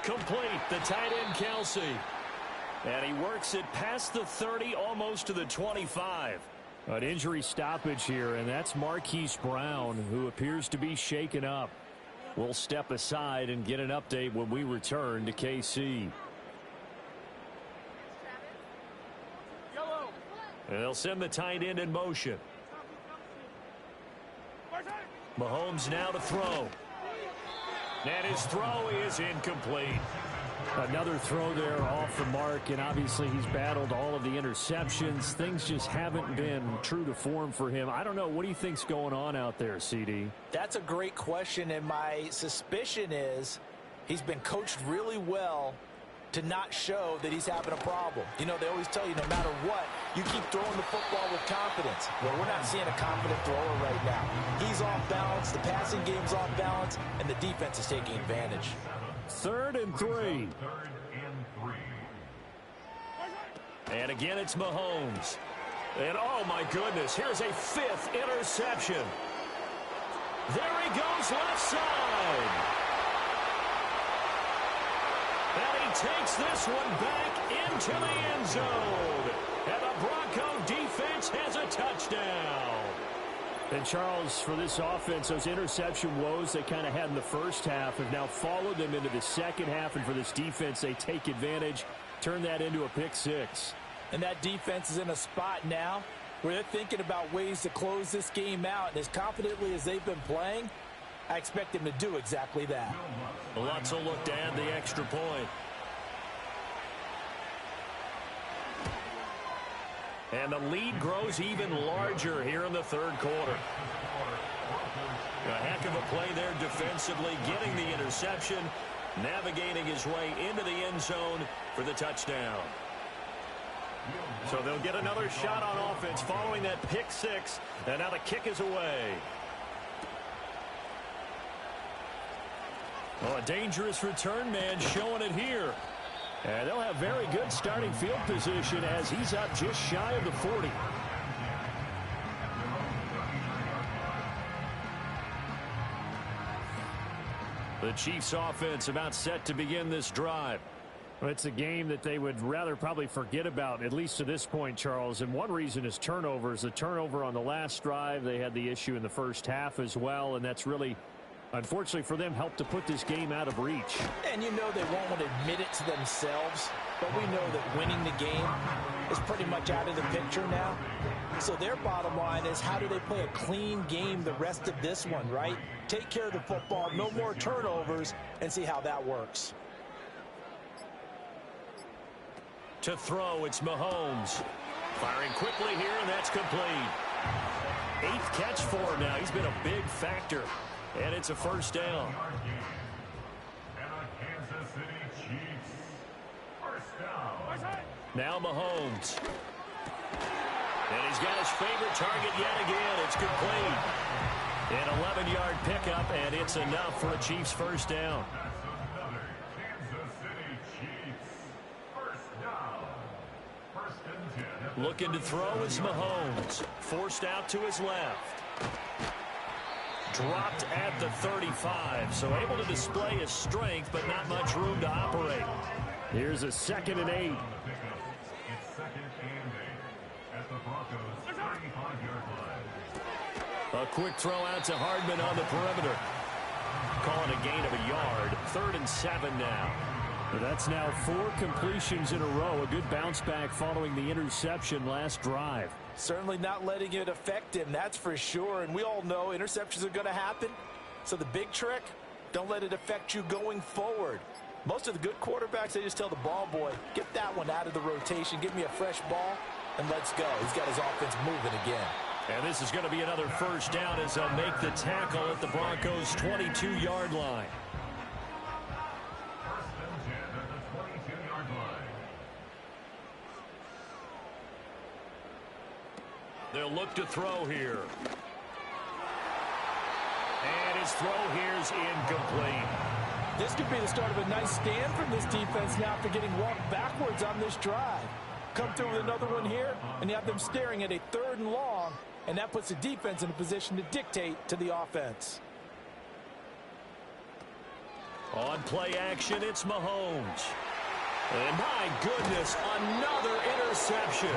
Complete, the tight end, Kelsey. And he works it past the 30, almost to the 25. An injury stoppage here, and that's Marquise Brown, who appears to be shaken up. We'll step aside and get an update when we return to KC. And they'll send the tight end in motion. Mahomes now to throw. And his throw is incomplete. Another throw there off the mark, and obviously he's battled all of the interceptions. Things just haven't been true to form for him. I don't know. What do you think's going on out there, CD? That's a great question, and my suspicion is he's been coached really well to not show that he's having a problem. You know, they always tell you no matter what, you keep throwing the football with confidence. Well, we're not seeing a confident thrower right now. He's off balance, the passing game's off balance, and the defense is taking advantage. 3rd and 3. And again, it's Mahomes. And oh my goodness, here's a 5th interception. There he goes, left side. And he takes this one back into the end zone. And the Bronco defense has a touchdown. And Charles, for this offense, those interception woes they kind of had in the first half have now followed them into the second half. And for this defense, they take advantage, turn that into a pick 6. And that defense is in a spot now where they're thinking about ways to close this game out. And as confidently as they've been playing, I expect them to do exactly that. Lutz will look to add the extra point. And the lead grows even larger here in the third quarter. A heck of a play there defensively, getting the interception, navigating his way into the end zone for the touchdown. So they'll get another shot on offense following that pick six, and now the kick is away. Oh, a dangerous return man showing it here. And they'll have very good starting field position as he's up just shy of the 40. The Chiefs offense about set to begin this drive. Well, it's a game that they would rather probably forget about, at least to this point, Charles. And one reason is turnovers. The turnover on the last drive, they had the issue in the first half as well, and that's really, unfortunately for them, helped to put this game out of reach. And you know they won't want to admit it to themselves, but we know that winning the game is pretty much out of the picture now. So their bottom line is, how do they play a clean game the rest of this one, right? Take care of the football, no more turnovers, and see how that works. To throw, it's Mahomes. Firing quickly here, and that's complete. 8th catch for him now. He's been a big factor. And it's a first down. And the Kansas City Chiefs. First down. Now Mahomes. And he's got his favorite target yet again. It's complete. An 11-yard pickup, and it's enough for a Chiefs first down. That's another Kansas City Chiefs. First down. First and 10. Looking to throw is Mahomes. Forced out to his left. Dropped at the 35, so able to display his strength, but not much room to operate. Here's a 2nd and 8. It's 2nd and 8 at the Broncos 35-yard line. A quick throw out to Hardman on the perimeter. Calling a gain of a yard. 3rd and 7 now. That's now 4 completions in a row. A good bounce back following the interception last drive. Certainly not letting it affect him, that's for sure. And we all know interceptions are going to happen. So the big trick, don't let it affect you going forward. Most of the good quarterbacks, they just tell the ball boy, get that one out of the rotation, give me a fresh ball, and let's go. He's got his offense moving again. And this is going to be another first down as they'll make the tackle at the Broncos' 22-yard line. First and 10 at the 22-yard line. They'll look to throw here. And his throw here's incomplete. This could be the start of a nice stand from this defense now after getting walked backwards on this drive. Come through with another one here, and you have them staring at a 3rd and long, and that puts the defense in a position to dictate to the offense. On play action, it's Mahomes. And my goodness, another interception.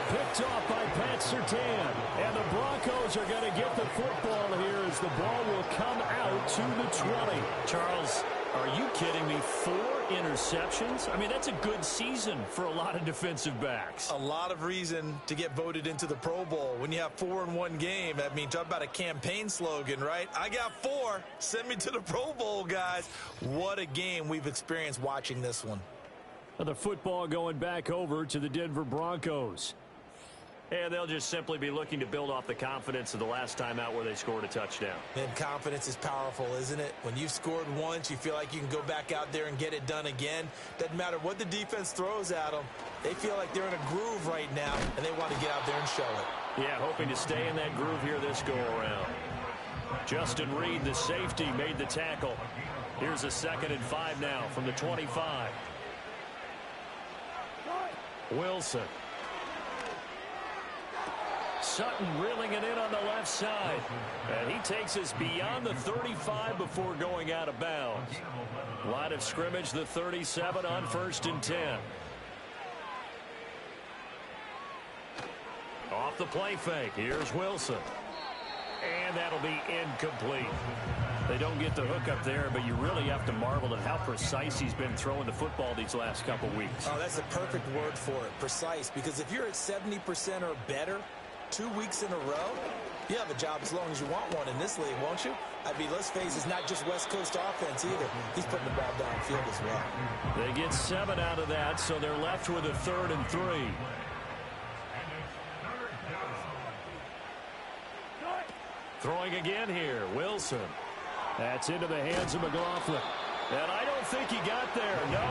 Picked off by Pat Surtain. And the Broncos are going to get the football here as the ball will come out to the 20. Charles, are you kidding me? 4 interceptions? I mean, that's a good season for a lot of defensive backs. A lot of reason to get voted into the Pro Bowl. When you have 4 in one game, I mean, talk about a campaign slogan, right? I got 4. Send me to the Pro Bowl, guys. What a game we've experienced watching this one. The football going back over to the Denver Broncos. And they'll just simply be looking to build off the confidence of the last time out where they scored a touchdown. And confidence is powerful, isn't it? When you've scored once, you feel like you can go back out there and get it done again. Doesn't matter what the defense throws at them. They feel like they're in a groove right now, and they want to get out there and show it. Yeah, hoping to stay in that groove here this go-around. Justin Reed, the safety, made the tackle. Here's a 2nd and 5 now from the 25. Wilson. Sutton reeling it in on the left side. And he takes us beyond the 35 before going out of bounds. Line of scrimmage, the 37 on 1st and 10. Off the play fake. Here's Wilson. And that'll be incomplete. They don't get the hook up there, but you really have to marvel at how precise he's been throwing the football these last couple weeks. Oh, that's a perfect word for it, precise, because if you're at 70% or better 2 weeks in a row, you have a job as long as you want one in this league, won't you? I mean, let's face it, it's not just West Coast offense either. He's putting the ball downfield as well. They get 7 out of that, so they're left with a 3rd and 3. Throwing again here, Wilson. That's into the hands of McLaughlin. And I don't think he got there, no.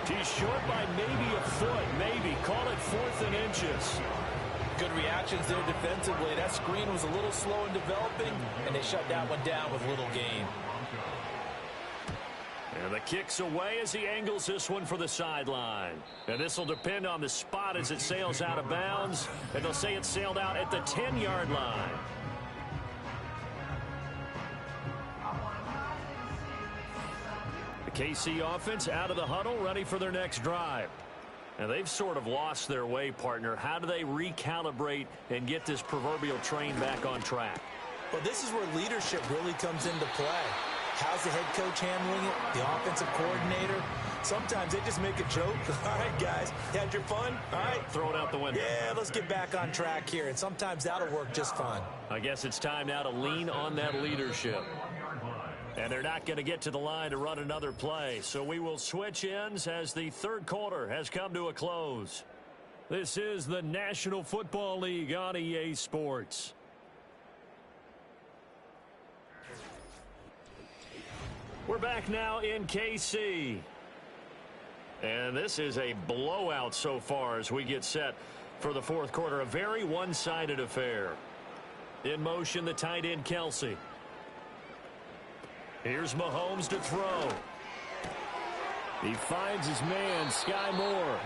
He's short by maybe a foot, maybe. Call it 4th and inches. Good reactions there defensively. That screen was a little slow in developing, and they shut that one down with little gain. And the kick's away as he angles this one for the sideline. And this will depend on the spot as it sails out of bounds. And they'll say it sailed out at the 10-yard line. The KC offense out of the huddle, ready for their next drive. And they've sort of lost their way, partner. How do they recalibrate and get this proverbial train back on track? Well, this is where leadership really comes into play. How's the head coach handling it? The offensive coordinator? Sometimes they just make a joke. All right, guys, you had your fun? All right. Throw it out the window. Yeah, let's get back on track here. And sometimes that'll work just fine. I guess it's time now to lean on that leadership. And they're not going to get to the line to run another play. So we will switch ends as the third quarter has come to a close. This is the National Football League on EA Sports. We're back now in KC. And this is a blowout so far as we get set for the fourth quarter. A very one-sided affair. In motion, the tight end, Kelsey. Here's Mahomes to throw. He finds his man, Sky Moore.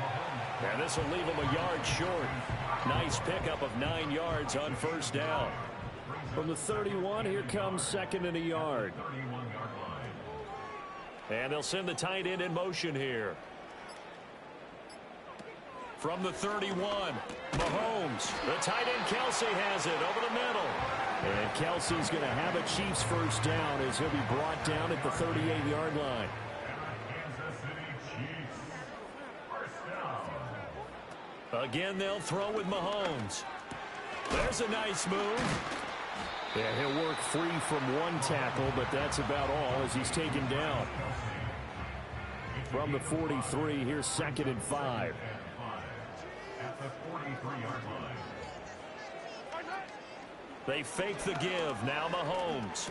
And this will leave him a yard short. Nice pickup of 9 yards on first down. From the 31, here comes 2nd and a yard. And they'll send the tight end in motion here. From the 31, Mahomes. The tight end, Kelsey, has it over the middle. And Kelsey's going to have a Chiefs first down as he'll be brought down at the 38-yard line. Again, they'll throw with Mahomes. There's a nice move. Yeah, he'll work free from one tackle, but that's about all as he's taken down. From the 43, here's 2nd and 5. At the 43-yard line. They fake the give. Now Mahomes.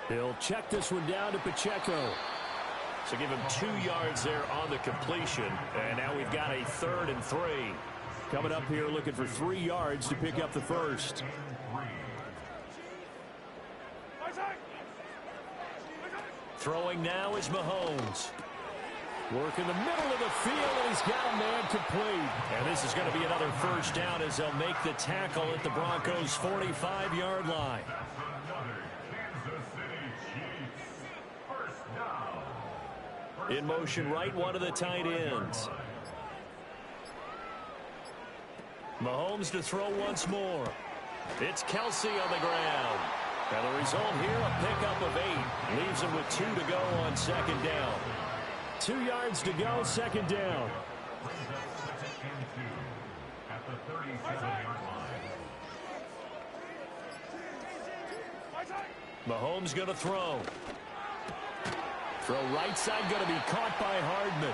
He'll check this one down to Pacheco. So give him 2 yards there on the completion. And now we've got a 3rd and 3. Coming up here looking for 3 yards to pick up the first. Throwing now is Mahomes. Work in the middle of the field, and he's got a man complete. And this is going to be another first down as they'll make the tackle at the Broncos' 45-yard line. In motion right, one of the tight ends. Mahomes to throw once more. It's Kelsey on the ground. And the result here, a pickup of 8. Leaves him with 2 to go on 2nd down. 2 yards to go, 2nd down. At the 37-yard line. Mahomes going to throw. Throw right side going to be caught by Hardman.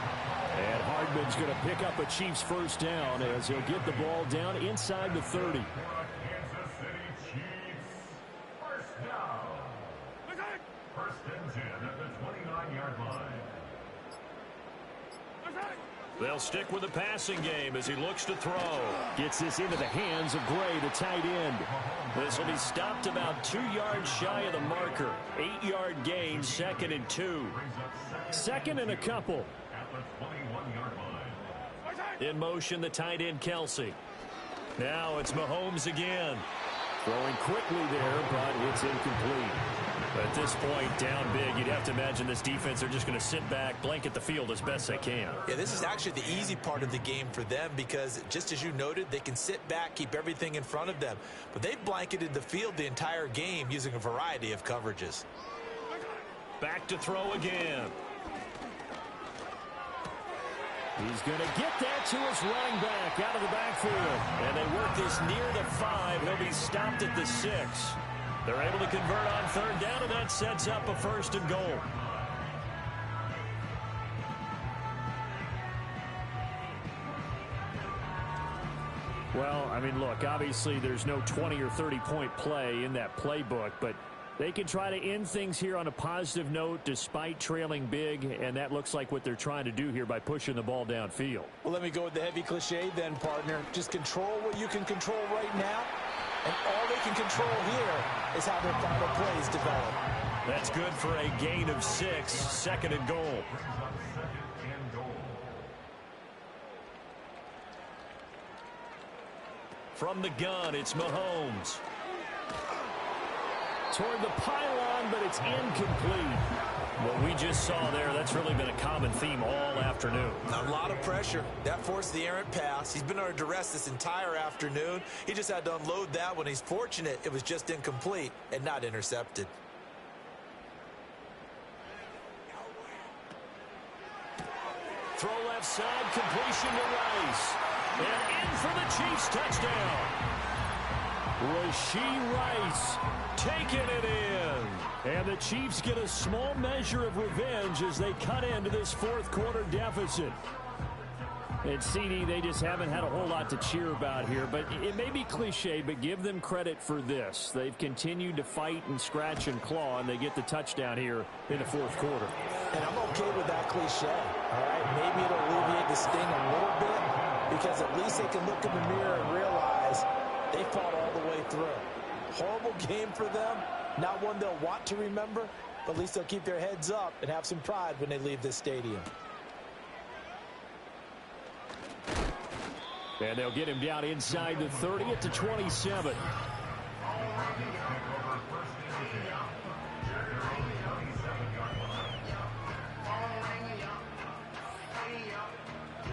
And Hardman's going to pick up a Chiefs first down as he'll get the ball down inside the 30. Kansas City Chiefs. First down. First and 10 at the 29-yard line. They'll stick with the passing game as he looks to throw. Gets this into the hands of Gray, the tight end. This will be stopped about 2 yards shy of the marker. 8-yard gain, 2nd and 2. 2nd and a couple. At the 21-yard line. In motion, the tight end, Kelsey. Now it's Mahomes again. Throwing quickly there, but it's incomplete. At this point, down big, you'd have to imagine this defense, they're just going to sit back, blanket the field as best they can. Yeah, this is actually the easy part of the game for them because, just as you noted, they can sit back, keep everything in front of them. But they've blanketed the field the entire game using a variety of coverages. Back to throw again. He's going to get that to his running back out of the backfield. And they work this near the 5. He'll be stopped at the 6. They're able to convert on 3rd down, and that sets up a 1st and goal. Well, I mean, look, obviously there's no 20 or 30-point play in that playbook, but they can try to end things here on a positive note despite trailing big, and that looks like what they're trying to do here by pushing the ball downfield. Well, let me go with the heavy cliche then, partner. Just control what you can control right now, and all they can control here is how their final plays develop. That's good for a gain of 6, 2nd and goal. From the gun, it's Mahomes. Toward the pylon, but it's incomplete. What we just saw there, that's really been a common theme all afternoon. A lot of pressure. That forced the errant pass. He's been under duress this entire afternoon. He just had to unload that one. He's fortunate it was just incomplete and not intercepted. Throw left side, completion to Rice. And in for the Chiefs touchdown. Rashee Rice taking it in. And the Chiefs get a small measure of revenge as they cut into this fourth quarter deficit. And CD, they just haven't had a whole lot to cheer about here. But it may be cliche, but give them credit for this. They've continued to fight and scratch and claw, and they get the touchdown here in the fourth quarter. And I'm okay with that cliche, all right? Maybe it'll alleviate the sting a little bit because at least they can look in the mirror and realize they fought all the way through. Horrible game for them, not one they'll want to remember, but at least they'll keep their heads up and have some pride when they leave this stadium. And they'll get him down inside the 30 at the 27.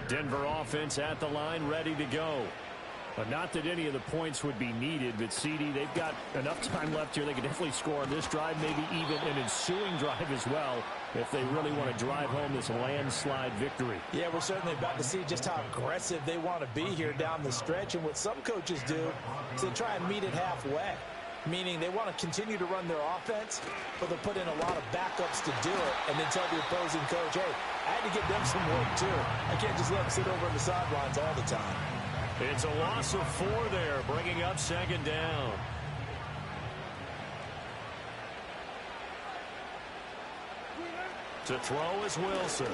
Denver offense at the line, ready to go. But not that any of the points would be needed, but CD, they've got enough time left here. They can definitely score on this drive, maybe even an ensuing drive as well, if they really want to drive home this landslide victory. Yeah, we're certainly about to see just how aggressive they want to be here down the stretch. And what some coaches do is they try and meet it halfway, meaning they want to continue to run their offense, but they'll put in a lot of backups to do it and then tell the opposing coach, hey, I had to get them some work too. I can't just let them sit over on the sidelines all the time. It's a loss of 4 there, bringing up 2nd down. To throw is Wilson.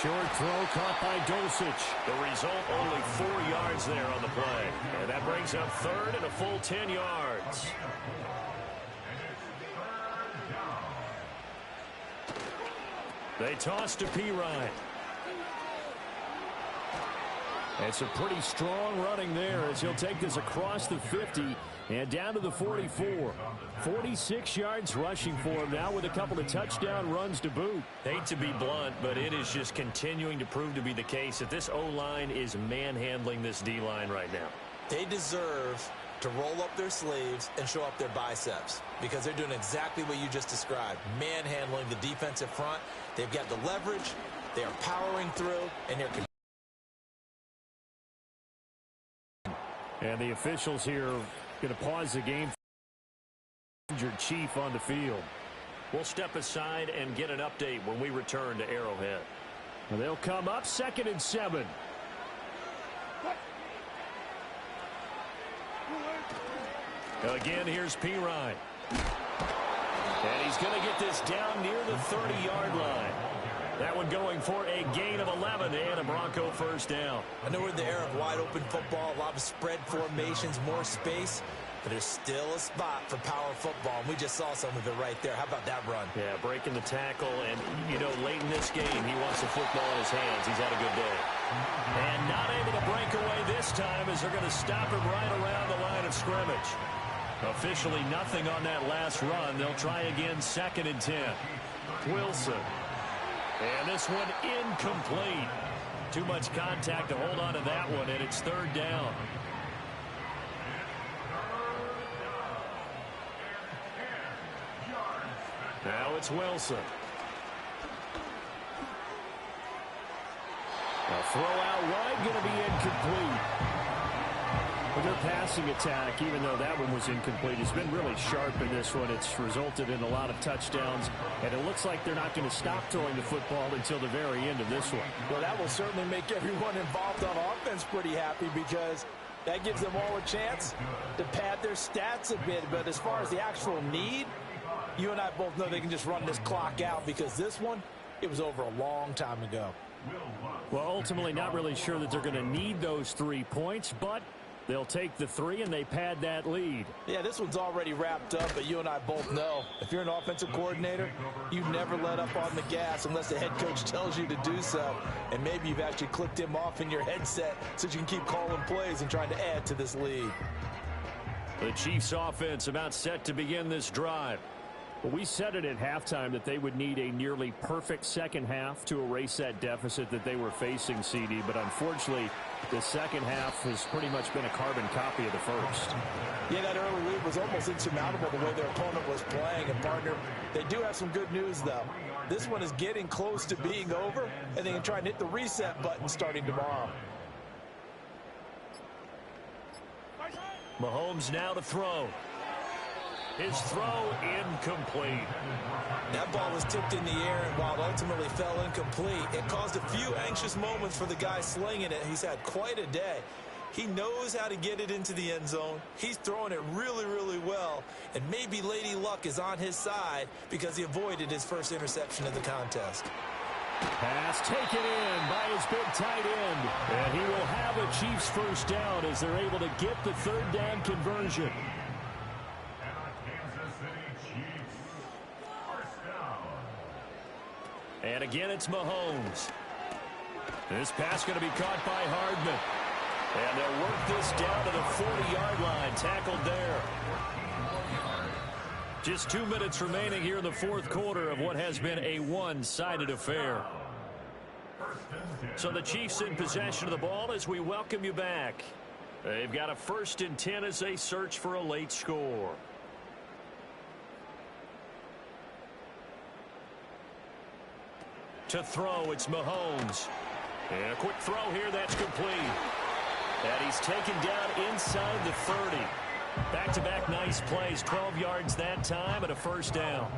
Short throw caught by Dulcich. The result, only 4 yards there on the play. And that brings up 3rd and a full 10 yards. They toss to Pirine. It's a pretty strong running there as he'll take this across the 50 and down to the 44. 46 yards rushing for him now with a couple of touchdown runs to boot. Hate to be blunt, but it is just continuing to prove to be the case that this O-line is manhandling this D-line right now. They deserve to roll up their sleeves and show up their biceps because they're doing exactly what you just described, manhandling the defensive front. They've got the leverage, they are powering through, and they're and the officials here going to pause the game. Injured Chief on the field. We'll step aside and get an update when we return to Arrowhead. And they'll come up 2nd and 7. Again, here's Pirine. And he's going to get this down near the 30-yard line. That one going for a gain of 11 and a Bronco first down. I know we're in the era of wide-open football, a lot of spread formations, more space, but there's still a spot for power football, and we just saw some of it right there. How about that run? Yeah, breaking the tackle, and, you know, late in this game, he wants the football in his hands. He's had a good day. And not able to break away this time as they're going to stop him right around the line of scrimmage. Officially nothing on that last run. They'll try again, 2nd and 10. Wilson. And this one incomplete. Too much contact to hold on to that one, and it's 3rd down. Now it's Wilson. A throw out wide, going to be incomplete. But their passing attack, even though that one was incomplete, has been really sharp in this one. It's resulted in a lot of touchdowns, and it looks like they're not going to stop throwing the football until the very end of this one. Well, that will certainly make everyone involved on offense pretty happy, because that gives them all a chance to pad their stats a bit. But as far as the actual need, you and I both know they can just run this clock out, because this one, it was over a long time ago. Well, ultimately, not really sure that they're going to need those 3 points, but they'll take the 3 and they pad that lead. Yeah, this one's already wrapped up, but you and I both know if you're an offensive coordinator, you never let up on the gas unless the head coach tells you to do so. And maybe you've actually clicked him off in your headset so you can keep calling plays and trying to add to this lead. The Chiefs offense about set to begin this drive. Well, we said it at halftime that they would need a nearly perfect second half to erase that deficit that they were facing, CD. But unfortunately, the second half has pretty much been a carbon copy of the first. Yeah, that early lead was almost insurmountable the way their opponent was playing. And, partner, they do have some good news, though. This one is getting close to being over, and they can try and hit the reset button starting tomorrow. Mahomes now to throw. His throw incomplete. That ball was tipped in the air, and while it ultimately fell incomplete, it caused a few anxious moments for the guy slinging it. He's had quite a day. He knows how to get it into the end zone. He's throwing it really, really well, and maybe Lady Luck is on his side because he avoided his first interception of the contest. Pass taken in by his big tight end, and he will have a Chiefs first down as they're able to get the third down conversion. And again, it's Mahomes. This pass going to be caught by Hardman. And they'll work this down to the 40-yard line. Tackled there. Just 2 minutes remaining here in the fourth quarter of what has been a one-sided affair. So the Chiefs in possession of the ball as we welcome you back. They've got a 1st and 10 as they search for a late score. To throw, it's Mahomes. And a quick throw here, that's complete. And he's taken down inside the 30. Back-to-back nice plays, 12 yards that time and a first down.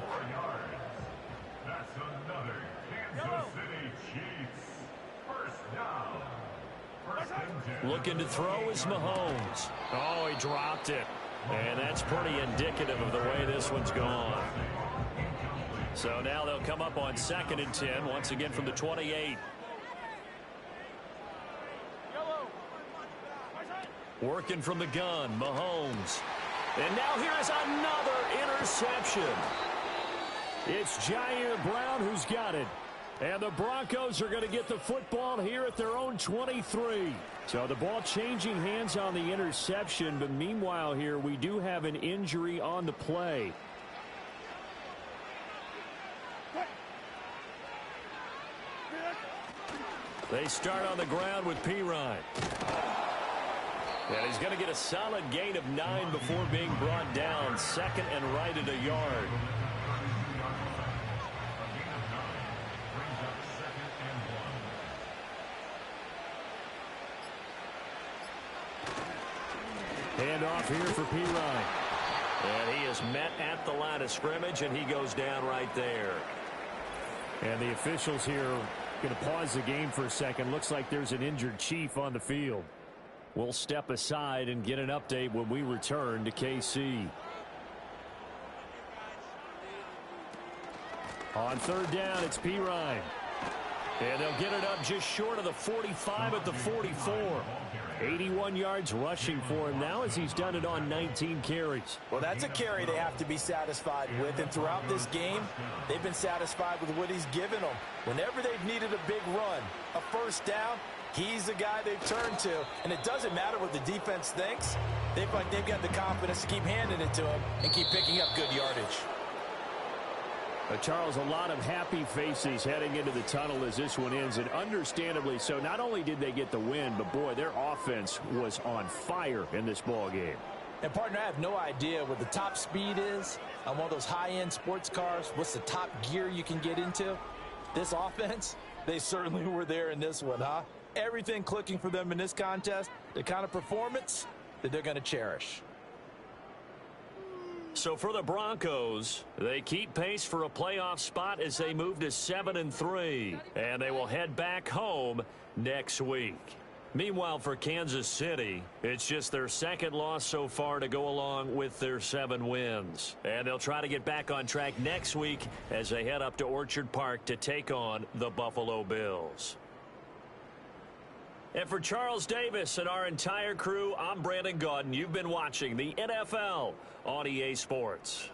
That's another Kansas City Chiefs first down. First and 10. Looking to throw is Mahomes. Oh, he dropped it. And that's pretty indicative of the way this one's gone. So now they'll come up on 2nd and 10, once again from the 28. Working from the gun, Mahomes. And now here is another interception. It's Jair Brown who's got it. And the Broncos are going to get the football here at their own 23. So the ball changing hands on the interception, but meanwhile here we do have an injury on the play. They start on the ground with Pirine. And he's going to get a solid gain of 9 before being brought down. 2nd and right at a yard. Hand off here for Pirine. And he is met at the line of scrimmage, and he goes down right there. And the officials here going to pause the game for a second. Looks like there's an injured Chief on the field. We'll step aside and get an update when we return to KC. On 3rd down, it's Pirine. And they'll get it up just short of the 45 at the 44. 81 yards rushing for him now as he's done it on 19 carries. Well, that's a carry they have to be satisfied with. And throughout this game, they've been satisfied with what he's given them. Whenever they've needed a big run, a first down, he's the guy they've turned to. And it doesn't matter what the defense thinks. They've got the confidence to keep handing it to him and keep picking up good yardage. Charles, a lot of happy faces heading into the tunnel as this one ends, and understandably so. Not only did they get the win, but boy, their offense was on fire in this ball game. And partner, I have no idea what the top speed is on one of those high-end sports cars. What's the top gear you can get into? This offense, they certainly were there in this one, huh? Everything clicking for them in this contest, the kind of performance, that they're going to cherish. So for the Broncos, they keep pace for a playoff spot as they move to 7-3, and they will head back home next week. Meanwhile, for Kansas City, it's just their second loss so far to go along with their 7 wins. And they'll try to get back on track next week as they head up to Orchard Park to take on the Buffalo Bills. And for Charles Davis and our entire crew, I'm Brandon Gaudin. You've been watching the NFL on EA Sports.